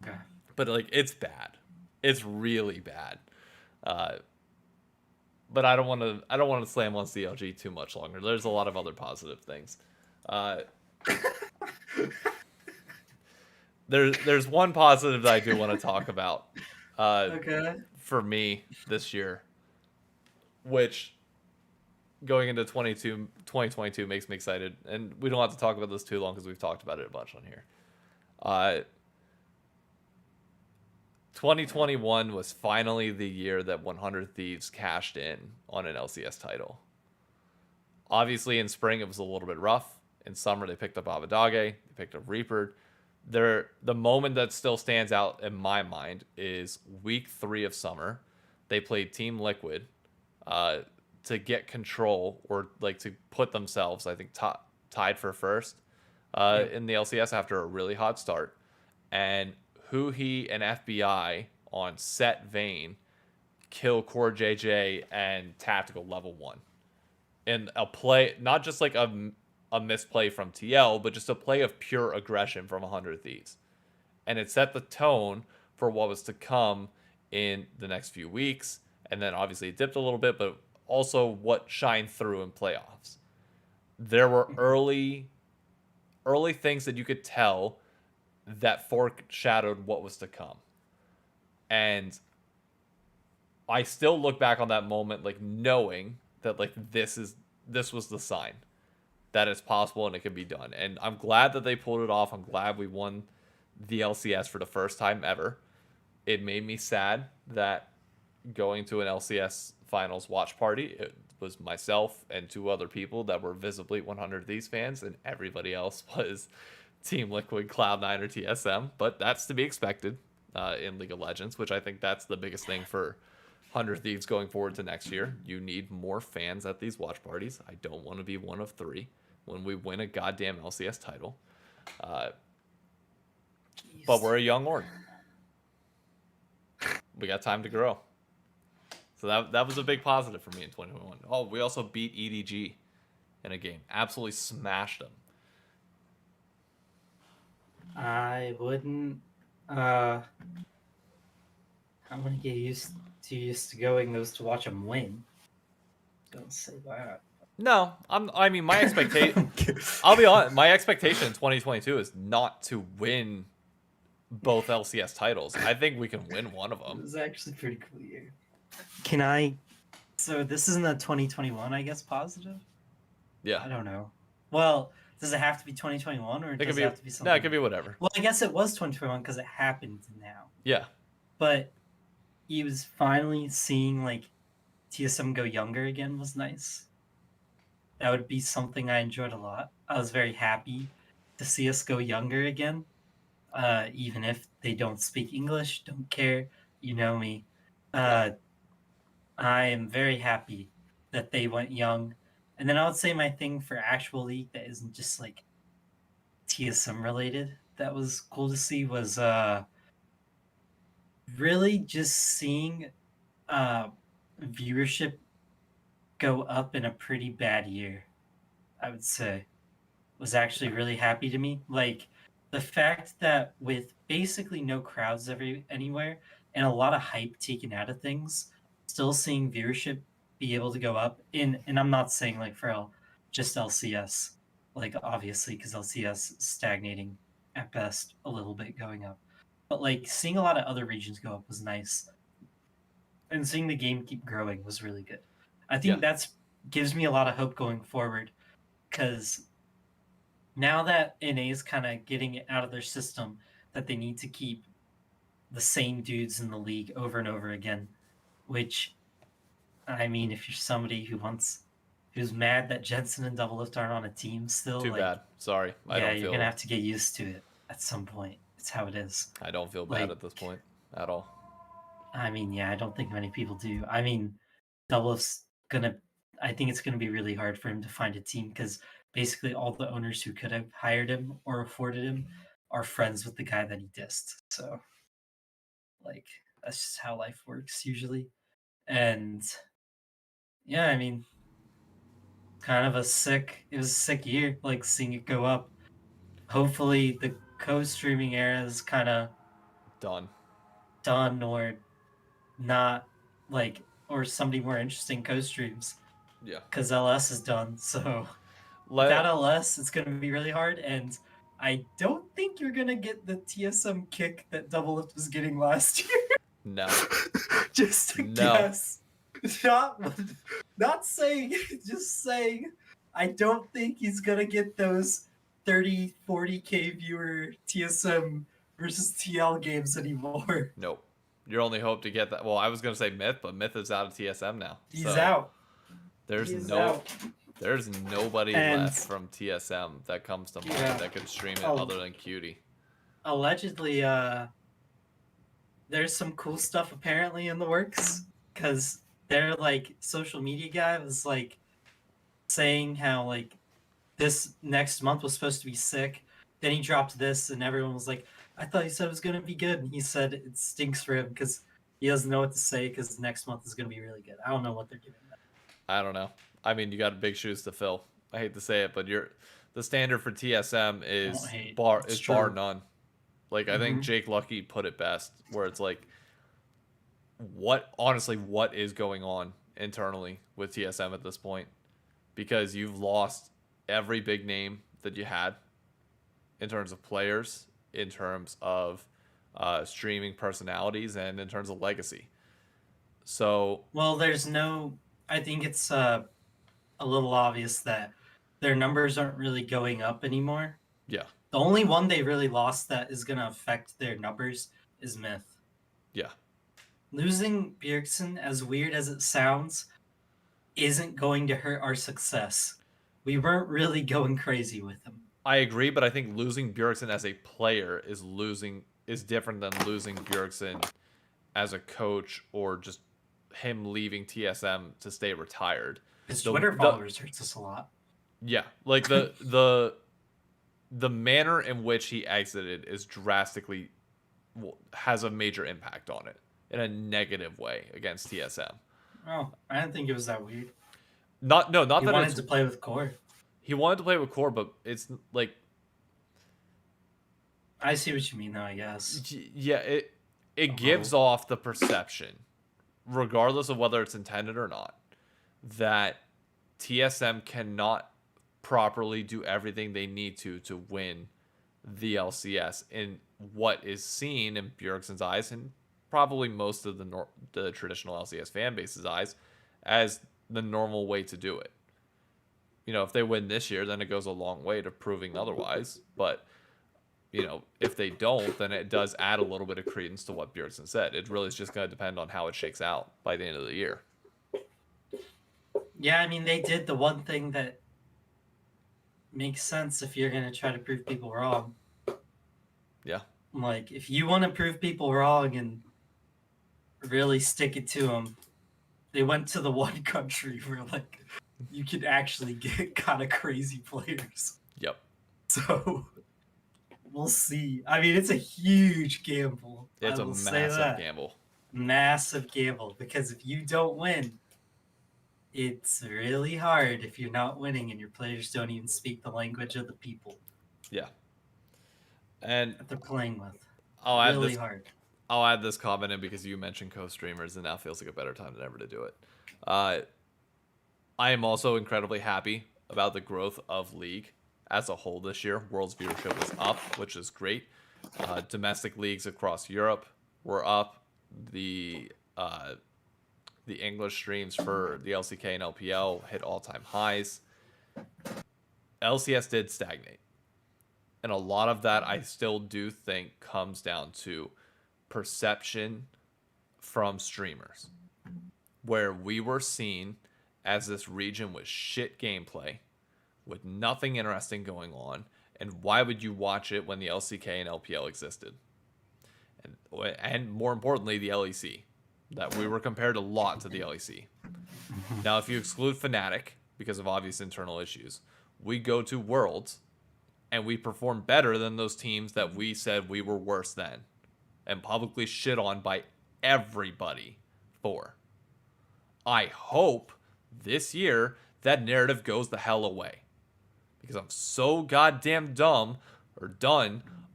Okay. But like, it's bad. It's really bad. But I don't want to slam on CLG too much longer. There's a lot of other positive things. There's one positive that I do want to talk about. Okay. For me this year, which going into 2022 makes me excited, and we don't have to talk about this too long because we've talked about it a bunch on here. 2021 was finally the year that 100 Thieves cashed in on an LCS title. Obviously, in spring it was a little bit rough. In summer, they picked up Abadage, they picked up Reaper. The moment that still stands out in my mind is week 3 of summer. They played Team Liquid to get control, or like to put themselves, I think, tied for first in the LCS after a really hot start. And Huhi and FBI on set Vayne kill Core JJ and Tactical level 1. In a play, not just like a misplay from TL, but just a play of pure aggression from 100 Thieves. And it set the tone for what was to come in the next few weeks. And then obviously it dipped a little bit, but also what shined through in playoffs. There were early things that you could tell that foreshadowed what was to come. And I still look back on that moment like knowing that like this was the sign that it's possible and it can be done. And I'm glad that they pulled it off. I'm glad we won the LCS for the first time ever. It made me sad that going to an LCS finals watch party, it was myself and 2 other people that were visibly 100 Thieves fans, and everybody else was Team Liquid, Cloud9, or TSM. But that's to be expected in League of Legends, which I think that's the biggest thing for 100 Thieves going forward to next year. You need more fans at these watch parties. I don't want to be one of 3 when we win a goddamn LCS title. But we're a young org. We got time to grow. So that was a big positive for me in 2021. Oh, we also beat EDG in a game. Absolutely smashed them. I wouldn't. I'm gonna get used to going those to watch them win. Don't say that. No, I mean my expectation. I'll be honest. My expectation in 2022 is not to win both LCS titles. I think we can win one of them. It was actually pretty clear. Can I? So this isn't a 2021, I guess, positive. Yeah. I don't know. Well, does it have to be 2021 or does it have to be something? No, it could be whatever. Well, I guess it was 2021 because it happened now. Yeah. But he was finally seeing like TSM go younger again was nice. That would be something I enjoyed a lot. I was very happy to see us go younger again. Even if they don't speak English, don't care. You know me. I am very happy that they went young. And then I would say my thing for actual league that isn't just like TSM related that was cool to see was really just seeing viewership go up in a pretty bad year, I would say, was actually really happy to me. Like the fact that with basically no crowds anywhere and a lot of hype taken out of things, still seeing viewership be able to go up and I'm not saying like for just LCS, like obviously because LCS is stagnating at best, a little bit going up. But like seeing a lot of other regions go up was nice. And seeing the game keep growing was really good. I think that's gives me a lot of hope going forward because now that NA is kind of getting it out of their system that they need to keep the same dudes in the league over and over again, which, I mean, if you're somebody who's mad that Jensen and Double Lift aren't on a team still, Too bad. Sorry. You're gonna have to get used to it at some point. It's how it is. I don't feel bad at this point at all. I mean, yeah, I don't think many people do. I mean, Double Lift's I think it's gonna be really hard for him to find a team because basically all the owners who could have hired him or afforded him are friends with the guy that he dissed. So, like, that's just how life works usually. And yeah, I mean, it was a sick year, like seeing it go up. Hopefully the co-streaming era is kind of done or not, like, or somebody more interesting co-streams. Yeah. Because LS is done, so without LS, it's going to be really hard, and I don't think you're going to get the TSM kick that Double Lift was getting last year. No. Just to guess. not, not saying, just saying, I don't think he's gonna get those 30, 40K viewer TSM versus TL games anymore. Nope. Your only hope to get that. Well, I was gonna say Myth, but Myth is out of TSM now. He's So out. there's He is no out. there's nobody And left from TSM that comes to mind Yeah. that could stream it Oh. other than Cutie. allegedly, there's some cool stuff apparently in the works because their like social media guy was like saying how like this next month was supposed to be sick. Then he dropped this, and everyone was like, "I thought he said it was gonna be good." And he said it stinks for him because he doesn't know what to say because next month is gonna be really good. I don't know what they're doing. I don't know. I mean, you got big shoes to fill. I hate to say it, but the standard for TSM is bar none. Like I think Jake Lucky put it best, where it's like, what is going on internally with TSM at this point? Because you've lost every big name that you had in terms of players, in terms of streaming personalities, and in terms of legacy. So Well, there's no. I think it's a little obvious that their numbers aren't really going up anymore. yeah, The only one they really lost that is going to affect their numbers is Myth. yeah. Losing Bjergsen, as weird as it sounds, isn't going to hurt our success. We weren't really going crazy with him. I agree, but I think losing Bjergsen as a player is different than losing Bjergsen as a coach or just him leaving TSM to stay retired. His Twitter followers hurts us a lot. Yeah, like the manner in which he exited is drastically has a major impact on it in a negative way against TSM. Oh, I didn't think it was that weird. Not He that wanted to play with Core. He wanted to play with Core, but it's like I see what you mean, though. I guess. Yeah, it gives off the perception, regardless of whether it's intended or not, that TSM cannot properly do everything they need to win the LCS in what is seen in Bjergsen's eyes and probably most of the traditional LCS fan base's eyes as the normal way to do it. You know, if they win this year, then it goes a long way to proving otherwise. But, you know, if they don't, then it does add a little bit of credence to what Bjergsen said. It really is just going to depend on how it shakes out by the end of the year. Yeah, I mean, they did the one thing that makes sense if you're going to try to prove people wrong. Yeah. Like, if you want to prove people wrong and really stick it to them, they went to the one country where, like, you can actually get kind of crazy players. Yep. So, we'll see. I mean, it's a huge gamble. It's a massive gamble. Massive gamble. Because if you don't win, it's really hard if you're not winning and your players don't even speak the language of the people. Yeah. And that they're playing with. I'll add this comment in because you mentioned co-streamers, and now feels like a better time than ever to do it. I am also incredibly happy about the growth of League as a whole this year. World's viewership is up, which is great. Domestic leagues across Europe were up. The English streams for the LCK and LPL hit all-time highs. LCS did stagnate. And a lot of that I still do think comes down to perception from streamers. Where we were seen as this region with shit gameplay, with nothing interesting going on, and why would you watch it when the LCK and LPL existed? And more importantly, the LEC. That we were compared a lot to the LEC. Now, if you exclude Fnatic, because of obvious internal issues, we go to Worlds, and we perform better than those teams that we said we were worse than, and publicly shit on by everybody for. I hope this year that narrative goes the hell away. Because I'm so goddamn done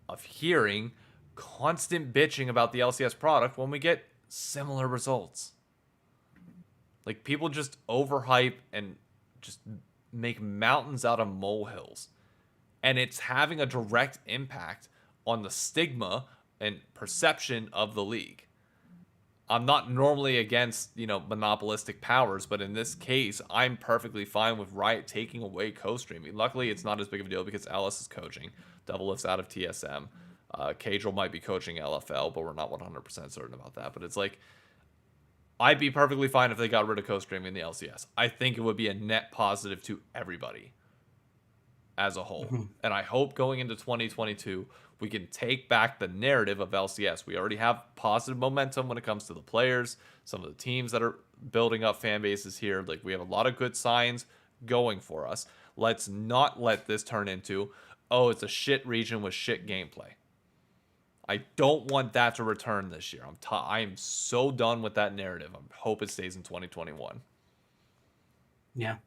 of hearing constant bitching about the LCS product when we get similar results. Like, people just overhype and just make mountains out of molehills. And it's having a direct impact on the stigma and perception of the league. I'm not normally against, monopolistic powers, but in this case, I'm perfectly fine with Riot taking away co-streaming. Luckily, it's not as big of a deal because Ellis is coaching. Doublelift's out of TSM. Cadril might be coaching LFL, but we're not 100% certain about that. But it's like, I'd be perfectly fine if they got rid of co-streaming in the LCS. I think it would be a net positive to everybody as a whole. Mhm. And I hope going into 2022, we can take back the narrative of LCS. We already have positive momentum when it comes to the players, some of the teams that are building up fan bases here. Like, we have a lot of good signs going for us. Let's not let this turn into, oh, it's a shit region with shit gameplay. I don't want that to return this year. I am so done with that narrative. I hope it stays in 2021. Yeah.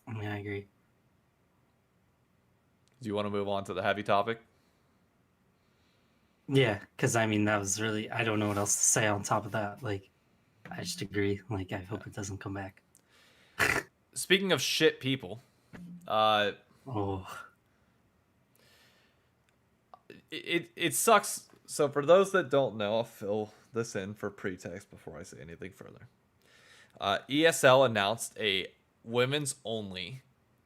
I agree. Do you want to move on to the heavy topic? Yeah, because I mean, that was really, I don't know what else to say on top of that. Like, I just agree. Like, I hope it doesn't come back. Speaking of shit people, Oh, it sucks. So for those that don't know, I'll fill this in for pretext before I say anything further. ESL announced a women's only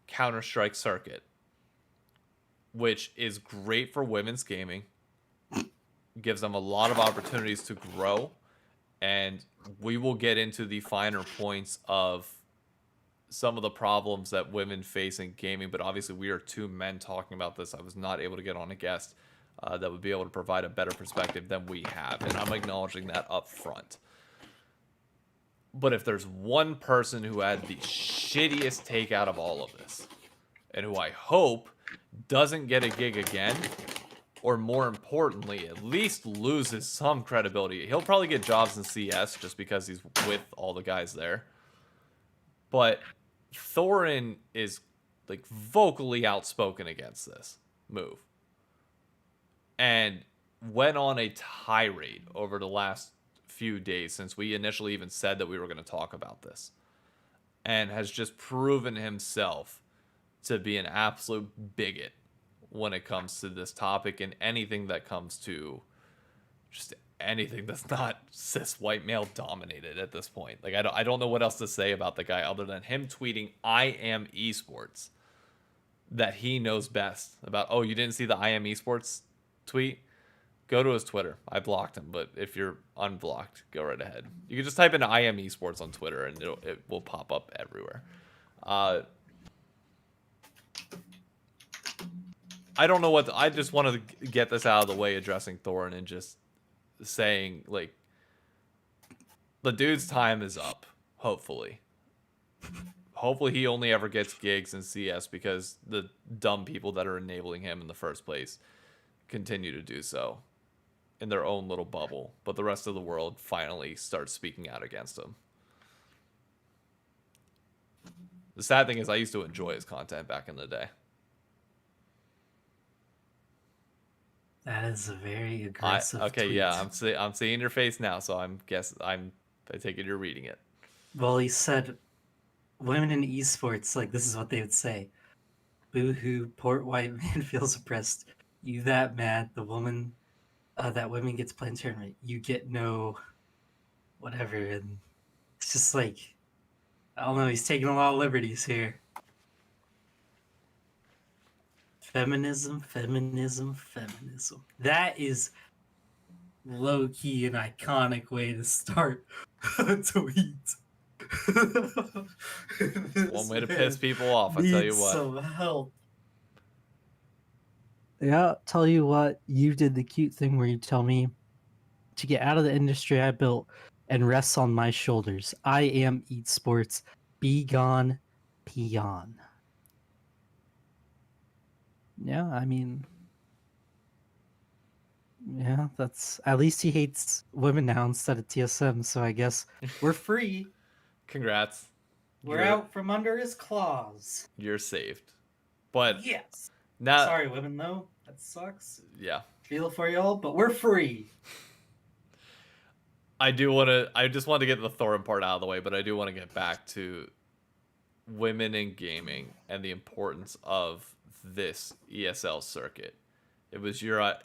Counter-Strike circuit, which is great for women's gaming. Gives them a lot of opportunities to grow, and we will get into the finer points of some of the problems that women face in gaming, but obviously we are two men talking about this. I was not able to get on a guest that would be able to provide a better perspective than we have, and I'm acknowledging that up front. But if there's one person who had the shittiest take out of all of this, and who I hope doesn't get a gig again, or more importantly, at least loses some credibility. He'll probably get jobs in CS just because he's with all the guys there. But Thorin is like vocally outspoken against this move. And went on a tirade over the last few days since we initially even said that we were going to talk about this. And has just proven himself to be an absolute bigot when it comes to this topic and anything that comes to just anything that's not cis white male dominated at this point. Like, I don't know what else to say about the guy other than him tweeting I am esports, that he knows best about. Oh, you didn't see the I am esports tweet? Go to his Twitter. I blocked him, but if you're unblocked, go right ahead. You can just type in I am esports on Twitter and it will pop up everywhere. I don't know I just wanted to get this out of the way addressing Thorin and just saying, like, the dude's time is up, hopefully. Hopefully he only ever gets gigs in CS because the dumb people that are enabling him in the first place continue to do so in their own little bubble, but the rest of the world finally starts speaking out against him. The sad thing is I used to enjoy his content back in the day. that is a very aggressive Okay, tweet. yeah, I'm seeing your face now, so I take it you're reading it. Well, he said, women in esports, like, this is what they would say. Boo-hoo, poor white man feels oppressed. You that mad, the woman, that women gets playing tournament. You get no whatever. And it's just like, I don't know, he's taking a lot of liberties here. Feminism. That is low-key an iconic way to start a tweet. One way to piss people off, I tell you what. Some help. Yeah, tell you what, you did the cute thing where you tell me to get out of the industry I built and rests on my shoulders. I am Esports. Be gone, peon. Yeah, I mean, yeah, that's, at least he hates women now instead of TSM, so I guess we're free. Congrats. We're out from under his claws. You're saved. But yes. now, sorry, women, though. That sucks. Yeah. Feel for y'all, but we're free. I just want to get the Thorin part out of the way, but I do want to get back to women in gaming and the importance of this ESL circuit. It was your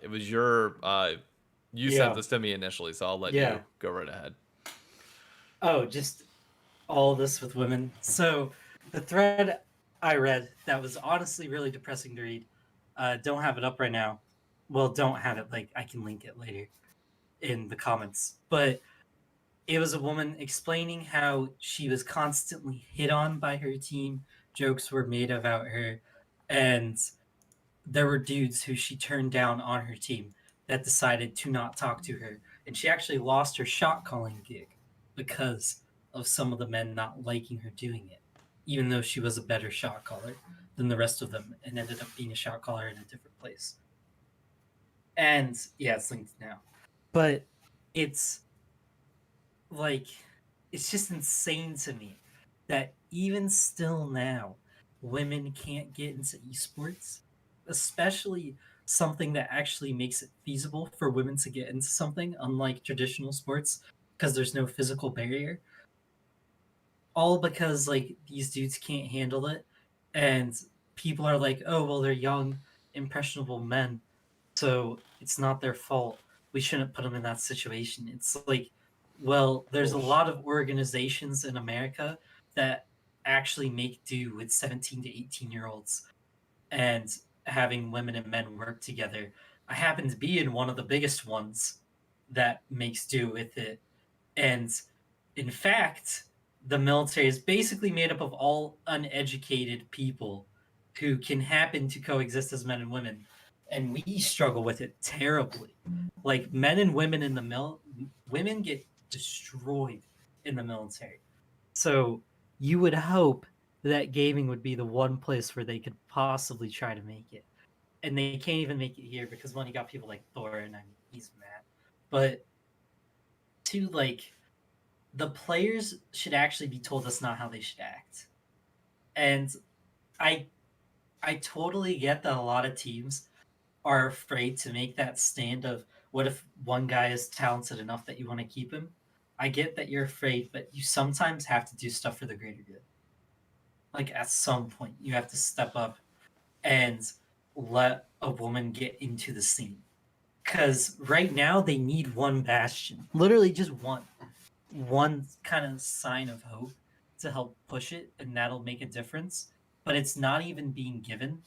You sent Yeah. this to me initially, so I'll let Yeah. you go right ahead. Oh, just all this with women. So the thread I read that was honestly really depressing to read. Don't have it up right now. Well, don't have it. Like I can link it later in the comments. But it was a woman explaining how she was constantly hit on by her team. Jokes were made about her, and there were dudes who she turned down on her team that decided to not talk to her. And she actually lost her shot calling gig because of some of the men not liking her doing it, even though she was a better shot caller than the rest of them and ended up being a shot caller in a different place. And yeah, it's linked now. But it's like, it's just insane to me that even still now, women can't get into esports, especially something that actually makes it feasible for women to get into something, unlike traditional sports, because there's no physical barrier. All because like these dudes can't handle it, and people are like, oh well, they're young, impressionable men, so it's not their fault. We shouldn't put them in that situation. It's like, well, there's a lot of organizations in America that actually make do with 17 to 18-year-olds and having women and men work together. I happen to be in one of the biggest ones that makes do with it. And in fact, the military is basically made up of all uneducated people who can happen to coexist as men and women. And we struggle with it terribly. Like men and women in the women get destroyed in the military. So you would hope that gaming would be the one place where they could possibly try to make it. And they can't even make it here because when you got people like Thorin, I mean, he's mad. But to like the players should actually be told that's not how they should act. And I I totally get that a lot of teams are afraid to make that stand of what if one guy is talented enough that you want to keep him? I get that you're afraid, but you sometimes have to do stuff for the greater good. Like at some point, you have to step up and let a woman get into the scene. Because right now they need one bastion, literally just one kind of sign of hope to help push it, and that'll make a difference. But it's not even being given,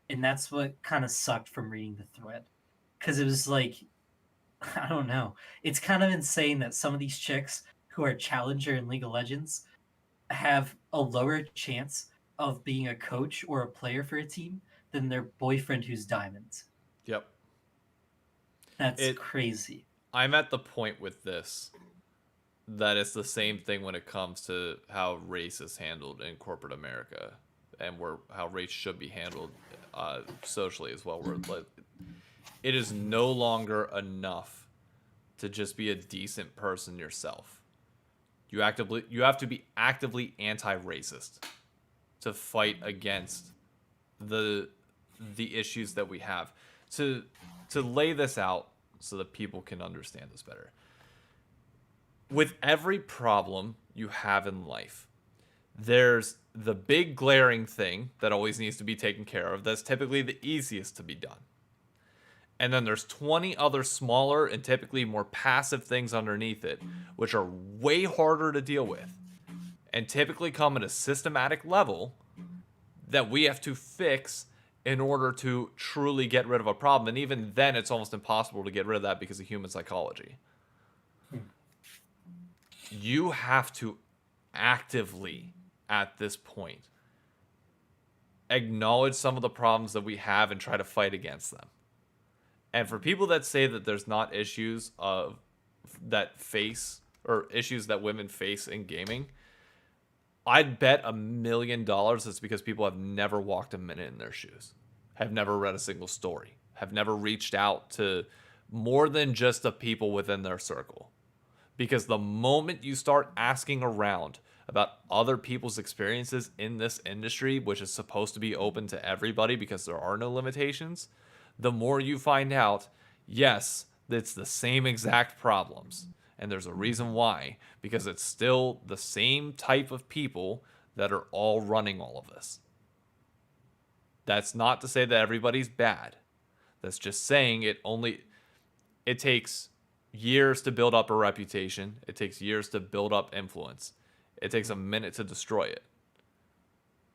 and that's what kind of sucked from reading the thread, because it was like, I don't know, it's kind of insane that some of these chicks who are challenger in League of Legends have a lower chance of being a coach or a player for a team than their boyfriend who's diamond. Yep. That's It. crazy. I'm at the point with this that it's the same thing when it comes to how race is handled in corporate America, and how race should be handled socially as well. Where it is no longer enough to just be a decent person yourself. You have to be actively anti-racist to fight against the issues that we have. To lay this out so that people can understand this better. With every problem you have in life, there's the big glaring thing that always needs to be taken care of. That's typically the easiest to be done. And then there's 20 other smaller and typically more passive things underneath it, which are way harder to deal with and typically come at a systematic level that we have to fix in order to truly get rid of a problem. And even then, it's almost impossible to get rid of that because of human psychology. You have to actively, at this point, acknowledge some of the problems that we have and try to fight against them. And for people that say that there's not issues issues that women face in gaming, I'd bet $1 million it's because people have never walked a minute in their shoes, have never read a single story, have never reached out to more than just the people within their circle. Because the moment you start asking around about other people's experiences in this industry, which is supposed to be open to everybody because there are no limitations, the more you find out, yes, it's the same exact problems. And there's a reason why, because it's still the same type of people that are all running all of this. That's not to say that everybody's bad. That's just saying it takes years to build up a reputation. It takes years to build up influence. It takes a minute to destroy it.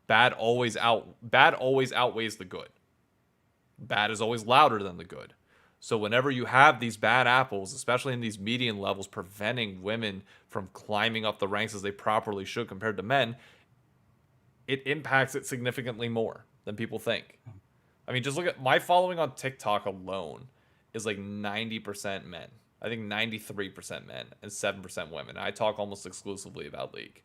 Bad always outweighs the good. Bad is always louder than the good. So whenever you have these bad apples, especially in these median levels, preventing women from climbing up the ranks as they properly should compared to men, it impacts it significantly more than people think. I mean, just look at my following on TikTok alone is like 90% men. I think 93% men and 7% women. I talk almost exclusively about League.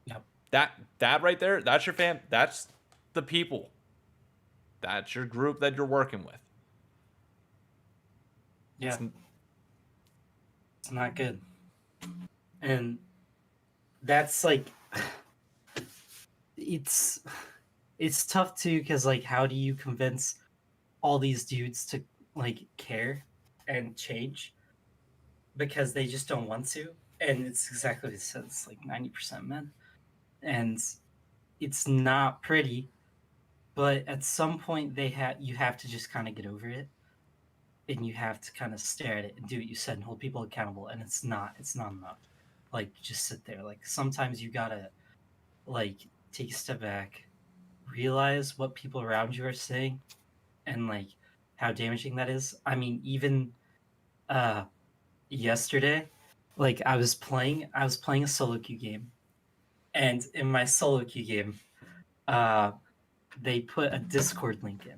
Yep. That right there, that's your fam. That's the people. That's your group that you're working with. Yeah. It's not good. And that's like it's tough too, because like how do you convince all these dudes to like care and change, because they just don't want to. And it's exactly what it says, like 90% men. And it's not pretty, but at some point you have to just kind of get over it, and you have to kind of stare at it and do what you said and hold people accountable. And it's not enough. Like, just sit there. Like, sometimes you gotta like take a step back, realize what people around you are saying, and like how damaging that is. I mean, even yesterday, like I was playing a solo queue game, and in my solo queue game, uh they put a Discord link in.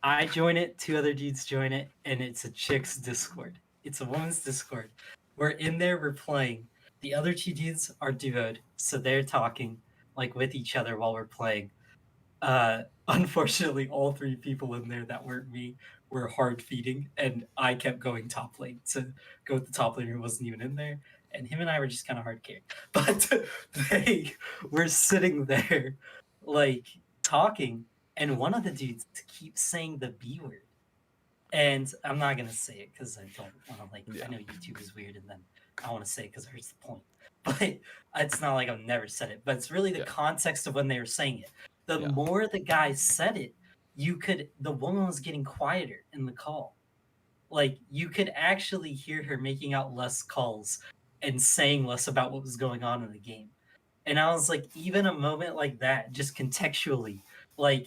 I join it, two other dudes join it, and it's a chick's Discord. It's a woman's Discord. We're in there, we're playing. The other two dudes are duoed, so they're talking like with each other while we're playing. Unfortunately, all three people in there that weren't me were hard feeding, and I kept going top lane to go with the top laner who wasn't even in there. And him and I were just kind of hard carried. But they were sitting there, like talking, and one of the dudes keeps saying the B word. And I'm not gonna say it because I don't want to, like, I know YouTube is weird, and then I want to say it because it hurts the point. But it's not like I've never said it. But it's really the context of when they were saying it. The more the guy said it, the woman was getting quieter in the call. Like, you could actually hear her making out less calls and saying less about what was going on in the game. And I was like, even a moment like that, just contextually, like,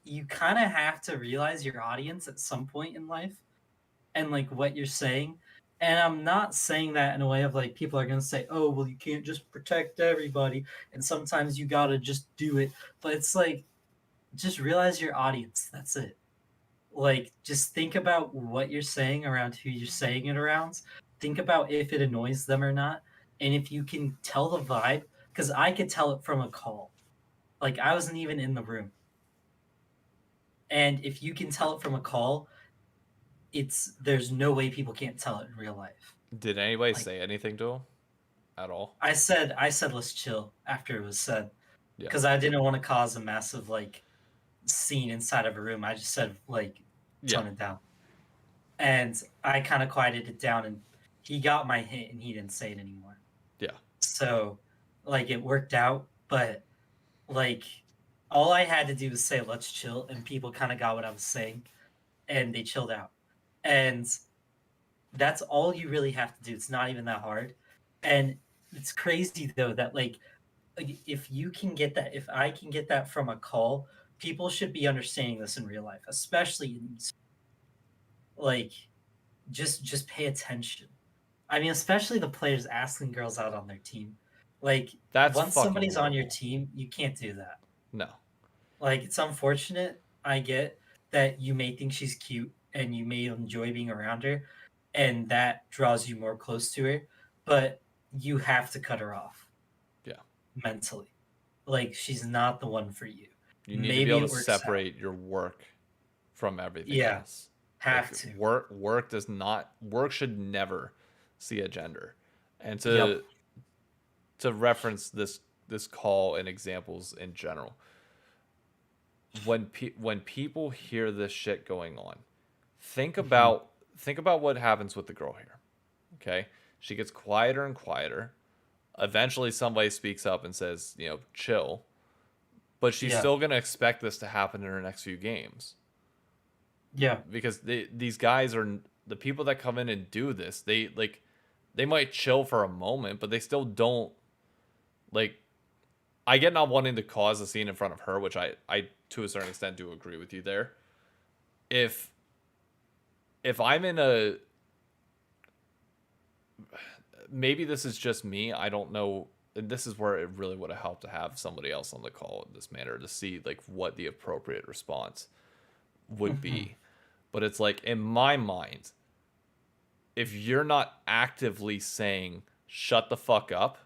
you kind of have to realize your audience at some point in life and like what you're saying. And I'm not saying that in a way of like people are going to say, oh, well, you can't just protect everybody. And sometimes you got to just do it. But it's like, just realize your audience. That's it. Like, just think about what you're saying around who you're saying it around. Think about if it annoys them or not. And if you can tell the vibe, because I could tell it from a call. Like, I wasn't even in the room. And if you can tell it from a call, there's no way people can't tell it in real life. Did anybody say anything to him at all? I said let's chill after it was said, because I didn't want to cause a massive like scene inside of a room. I just said like tone it down, and I kind of quieted it down, and he got my hint, and he didn't say it anymore. Yeah. So like it worked out, but like all I had to do was say let's chill, and people kind of got what I was saying, and they chilled out. And that's all you really have to do. It's not even that hard. And it's crazy though that like if you can get that, if I can get that from a call, people should be understanding this in real life, especially in like just pay attention. I mean, especially the players asking girls out on their team. Like, that's once somebody's horrible. on your team, you can't do that. No. Like, it's unfortunate. I get that you may think she's cute and you may enjoy being around her, and that draws you more close to her, but you have to cut her off. Yeah. Mentally. Like, she's not the one for you. You need to be able to separate your work from everything else. Have to. Work should never see a gender. And to reference this call and examples in general, when people hear this shit going on, think about what happens with the girl here. Okay? She gets quieter and quieter. Eventually somebody speaks up and says, chill. But she's still going to expect this to happen in her next few games. Yeah. Because these guys are the people that come in and do this, they might chill for a moment, but they still don't like. I get not wanting to cause a scene in front of her, which I to a certain extent do agree with you there. If I'm in a, maybe this is just me, I don't know. This is where it really would have helped to have somebody else on the call in this manner to see like what the appropriate response would be. But it's like, in my mind, if you're not actively saying shut the fuck up,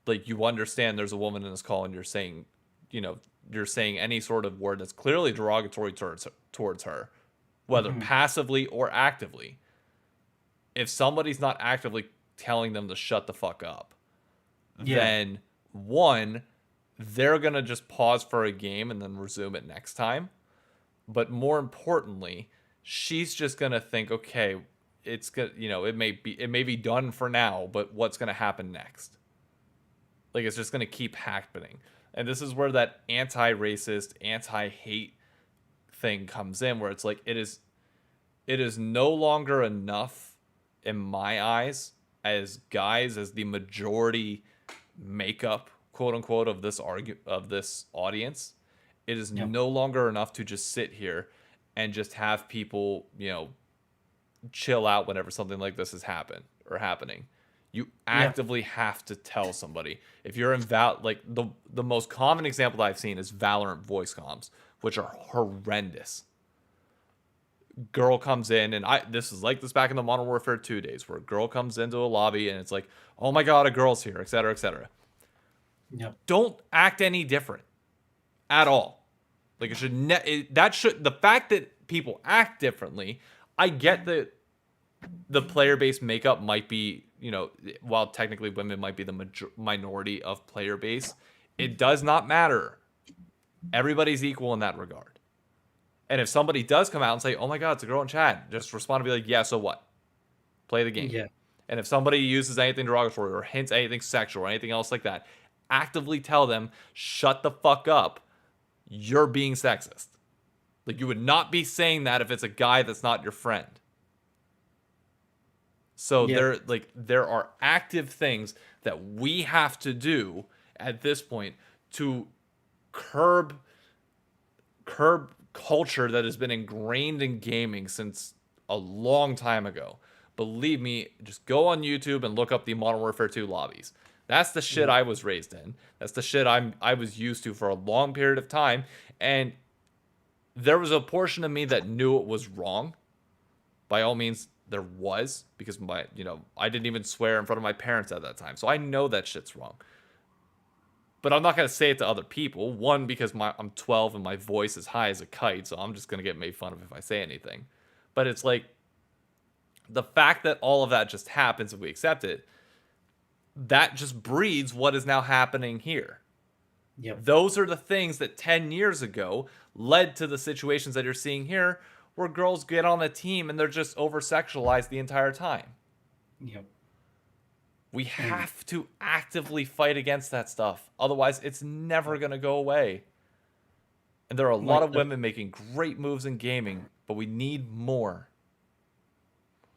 like, you understand there's a woman in this call and you're saying, you're saying any sort of word that's clearly derogatory towards her, whether passively or actively. If somebody's not actively telling them to shut the fuck up, then one, they're going to just pause for a game and then resume it next time. But more importantly, she's just going to think, okay, it's good, it may be done for now, but what's going to happen next? Like, it's just going to keep happening. And this is where that anti-racist, anti-hate thing comes in, where it's like, it is no longer enough in my eyes as guys, as the majority makeup, quote unquote, of this audience. It is no longer enough to just sit here and just have people, chill out whenever something like this is happening. You actively have to tell somebody. If you're in like the most common example that I've seen is Valorant voice comms, which are horrendous. Girl comes in, and this is like this back in the Modern Warfare 2 days, where a girl comes into a lobby and it's like, oh my god, a girl's here, etc., etc. Don't act any different at all. Like, the fact that people act differently, I get that the player base makeup might be, while technically women might be the minority of player base, it does not matter. Everybody's equal in that regard. And if somebody does come out and say, oh my god, it's a girl in chat, just respond and be like, yeah, so what? Play the game. And if somebody uses anything derogatory or hints anything sexual or anything else like that, actively tell them, shut the fuck up. You're being sexist. Like, you would not be saying that if it's a guy that's not your friend. So there are active things that we have to do at this point to curb culture that has been ingrained in gaming since a long time ago. Believe me, just go on YouTube and look up the Modern Warfare 2 lobbies. That's the shit I was raised in. That's the shit I was used to for a long period of time. And there was a portion of me that knew it was wrong. By all means, there was, because I didn't even swear in front of my parents at that time. So I know that shit's wrong. But I'm not going to say it to other people. One, because I'm 12 and my voice is high as a kite, so I'm just going to get made fun of if I say anything. But it's like, the fact that all of that just happens and we accept it, that just breeds what is now happening here. Those are the things that 10 years ago led to the situations that you're seeing here, where girls get on a team and they're just over-sexualized the entire time. We have to actively fight against that stuff. Otherwise, it's never going to go away. And there are a lot of women making great moves in gaming, but we need more.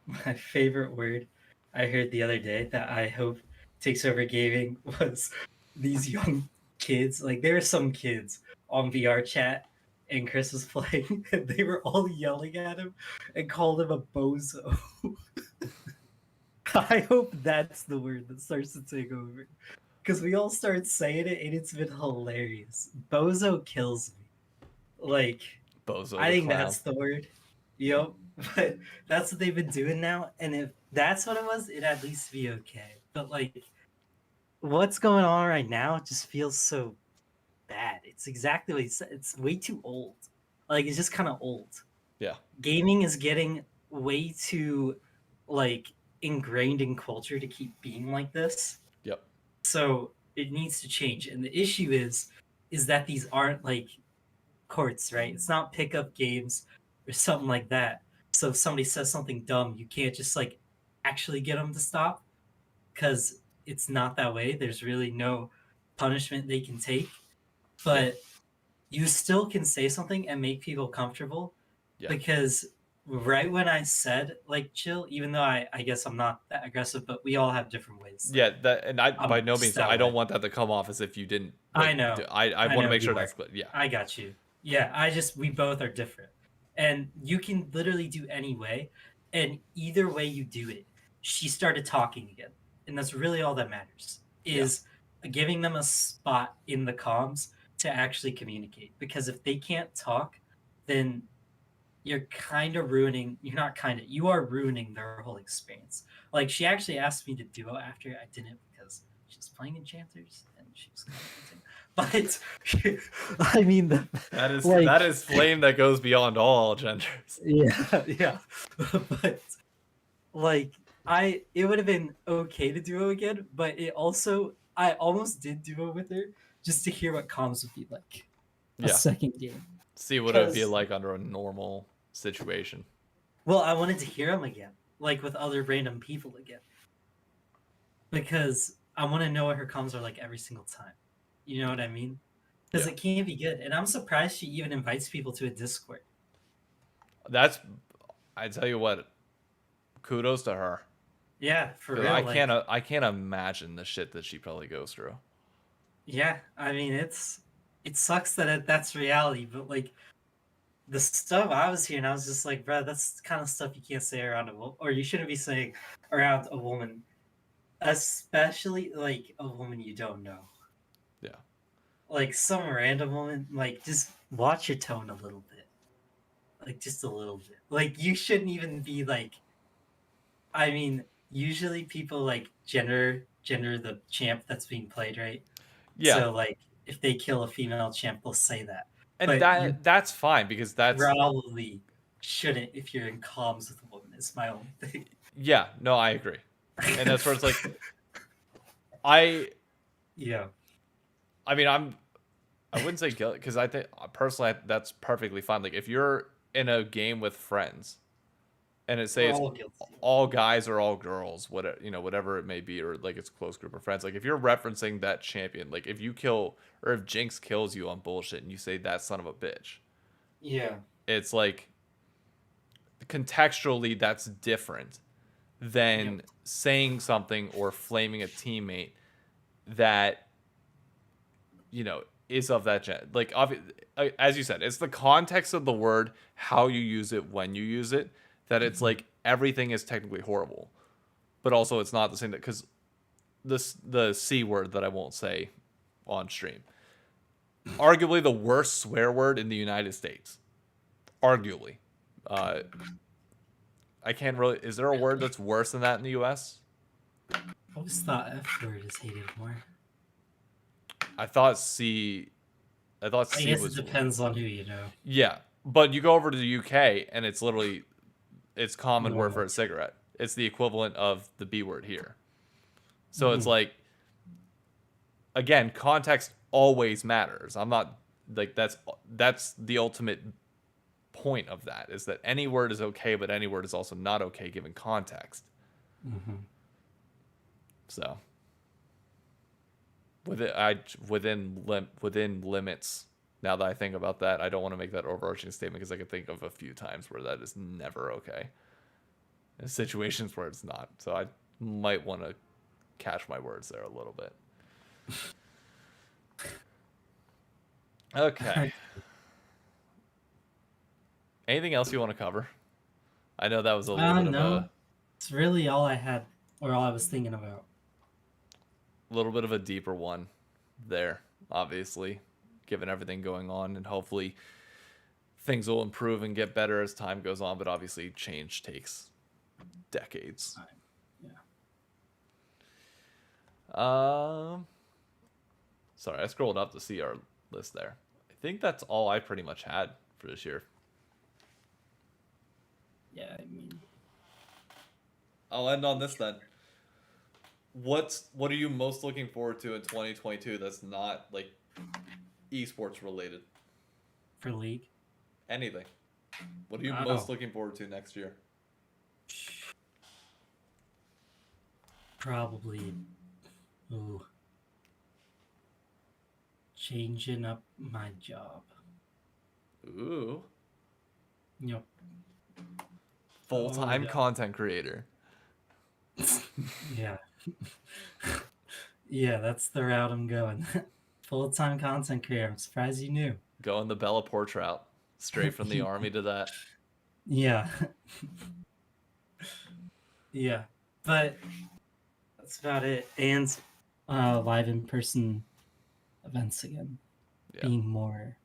My favorite word I heard the other day that I hope takes over gaming was these young kids. Like, there were some kids on VR chat, and Chris was playing, and they were all yelling at him and called him a bozo. I hope that's the word that starts to take over, because we all start saying it, and it's been hilarious. Bozo kills me. Like, Bozo, I think that's the word. Yep. But that's what they've been doing now, and if that's what it was, it'd at least be okay. But like, what's going on right now just feels so bad. It's exactly what it's way too old. Like, it's just kind of old. Yeah. Gaming is getting way too like ingrained in culture to keep being like this. Yep. So it needs to change. And the issue is that these aren't like courts, right? It's not pickup games or something like that. So if somebody says something dumb, you can't just like actually get them to stop, because it's not that way. There's really no punishment they can take. But you still can say something and make people comfortable, because right when I said like chill, even though I guess I'm not that aggressive, but we all have different ways. Yeah, that, and I I'm by no just means, that I don't way. want that to come off as if you didn't I like. know. I I want to know make you sure were. that's clear. Yeah, I got you. Yeah, we both are different. And you can literally do any way. And either way you do it, she started talking again. And that's really all that matters. yeah, Is giving them a spot in the comms to actually communicate. Because if they can't talk, then you're kind of ruining you're not kind of you are ruining their whole experience. Like she actually asked me to duo after I didn't because she was playing enchanters and she was commenting. But I mean like that is flame that goes beyond all genders. yeah, yeah. But like it would have been okay to duo again, but it also I almost did duo with her just to hear what comms would be like a Yeah, second game. see what it would be Because like under a normal situation. well, I wanted to hear them again, like with other random people again, because I want to know what her comms are like every single time. You know what I mean? Because Yeah, it can't be good. And I'm surprised she even invites people to a Discord. that's. I tell you what, kudos to her. Yeah, for 'Cause real. Like, I can't imagine the shit that she probably goes through. yeah, I mean, it sucks that that's reality, but like the stuff I was hearing, I was just like, bro, that's the kind of stuff you can't say around a woman, or you shouldn't be saying around a woman, especially like a woman you don't know. Yeah, Like some random woman, like just watch your tone a little bit. Like just a little bit. Like you shouldn't even be like I mean, usually people like gender the champ that's being played, right? yeah, So like if they kill a female champ, they'll say that. and But you that's fine because that's probably shouldn't if you're in comms with a woman, is my only thing. yeah. No, I agree, and that's where it's like I Yeah. I mean I wouldn't say guilty because I think personally that's perfectly fine. Like if you're in a game with friends and it say We're it's all guilty. all guys or all girls, whatever whatever it may be, or like it's a close group of friends. Like if you're referencing that champion, like if you kill or if Jinx kills you on bullshit and you say that son of a bitch, Yeah. it's like contextually that's different Yep. than saying something or flaming a teammate that is of that gen. Like as you said, it's the context of the word, how you use it, when you use it, that it's like everything is technically horrible, but also it's not the same that because the c word that I won't say on stream, arguably the worst swear word in the United States, arguably. Uh, I can't really. Is there a word that's worse than that in the U.S.? I always thought F word is hated more. I thought C. I thought I C guess it was. depends on who you know. Yeah, but you go over to the UK and it's literally it's common word for Normal. a cigarette. It's the equivalent of the B word here. So it's Mhm. like again, context always matters. I'm not like that's the ultimate point of that is that any word is okay, but any word is also not okay given context. Mhm. So within limits. Now that I think about that, I don't want to make that overarching statement because I could think of a few times where that is never okay. In situations where it's not. So I might want to catch my words there a little bit. Okay. Anything else you want to cover? I know that was a No. It's really all I had or all I was thinking about. little bit of a deeper one there, obviously, given everything going on, and hopefully things will improve and get better as time goes on, but obviously change takes decades. Yeah. Sorry, I scrolled up to see our list there. I think that's all I pretty much had for this year. Yeah, I mean, I'll end on this then. What are you most looking forward to in 2022 that's not like esports related? for League. Anything. What are you Oh. most looking forward to next year? Probably changing up my job. Ooh. Yep. Full-time yeah. content creator. Yeah. Yeah, that's the route I'm going. Full-time content creator. I'm surprised you knew. Going the Bellaporch route. Straight from the army to that. Yeah. Yeah. But that's about it. And live in-person events again. Yeah. Being more,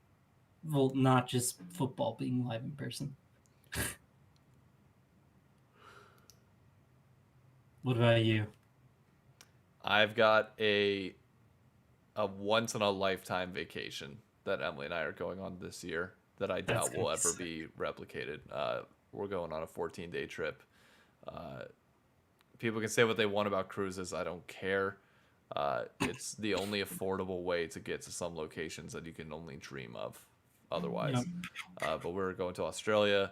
well, not just football being live in person. What about you? I've got a once in a lifetime vacation that Emily and I are going on this year that I That's doubt gonna will be ever sick. be replicated. We're going on a 14-day trip. People can say what they want about cruises. I don't care. It's the only affordable way to get to some locations that you can only dream of otherwise. Yep. But we're going to Australia,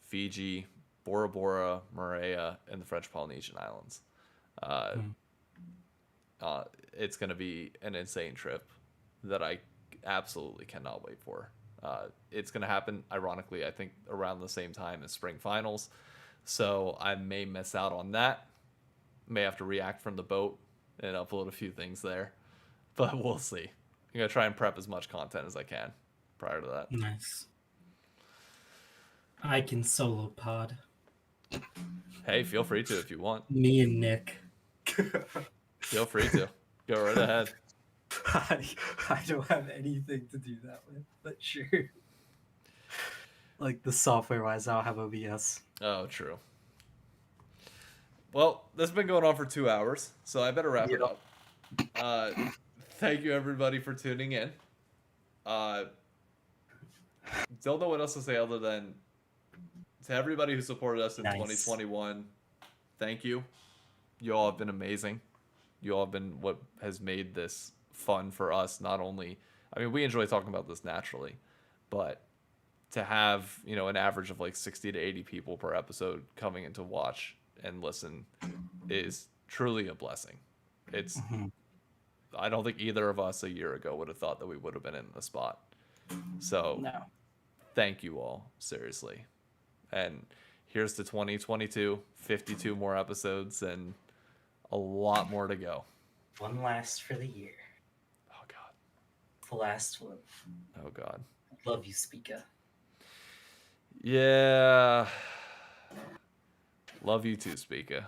Fiji, Bora Bora, Moorea, and the French Polynesian Islands. It's going to be an insane trip that I absolutely cannot wait for. It's going to happen, ironically, I think around the same time as spring finals. So I may miss out on that. May have to react from the boat and upload a few things there. But we'll see. I'm going to try and prep as much content as I can prior to that. Nice. I can solo pod. Hey, feel free to if you want. Me and Nick. Feel free to. Go right ahead. I don't have anything to do that with, but sure. Like the software wise, I don't have OBS. Oh, true. Well, this has been going on for 2 hours, so I better wrap it up. Thank you, everybody, for tuning in. Don't know what else to say other than to everybody who supported us in 2021, thank you. You all have been amazing. You all have been what has made this fun for us. Not only, I mean, we enjoy talking about this naturally, but to have, you know, an average of like 60 to 80 people per episode coming in to watch and listen is truly a blessing. It's, I don't think either of us a year ago would have thought that we would have been in the spot. So No. thank you all, seriously. And here's to 2022, 52 more episodes and a lot more to go. One last for the year. Oh, God. The last one. Oh, God. Love you, Speaker. Yeah. Love you too, Speaker.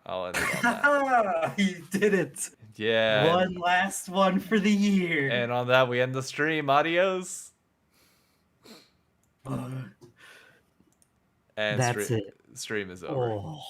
I'll end it on that. You did it. Yeah. One last one for the year. And on that, we end the stream. Adios. And And that's it. Stream is over. Oh.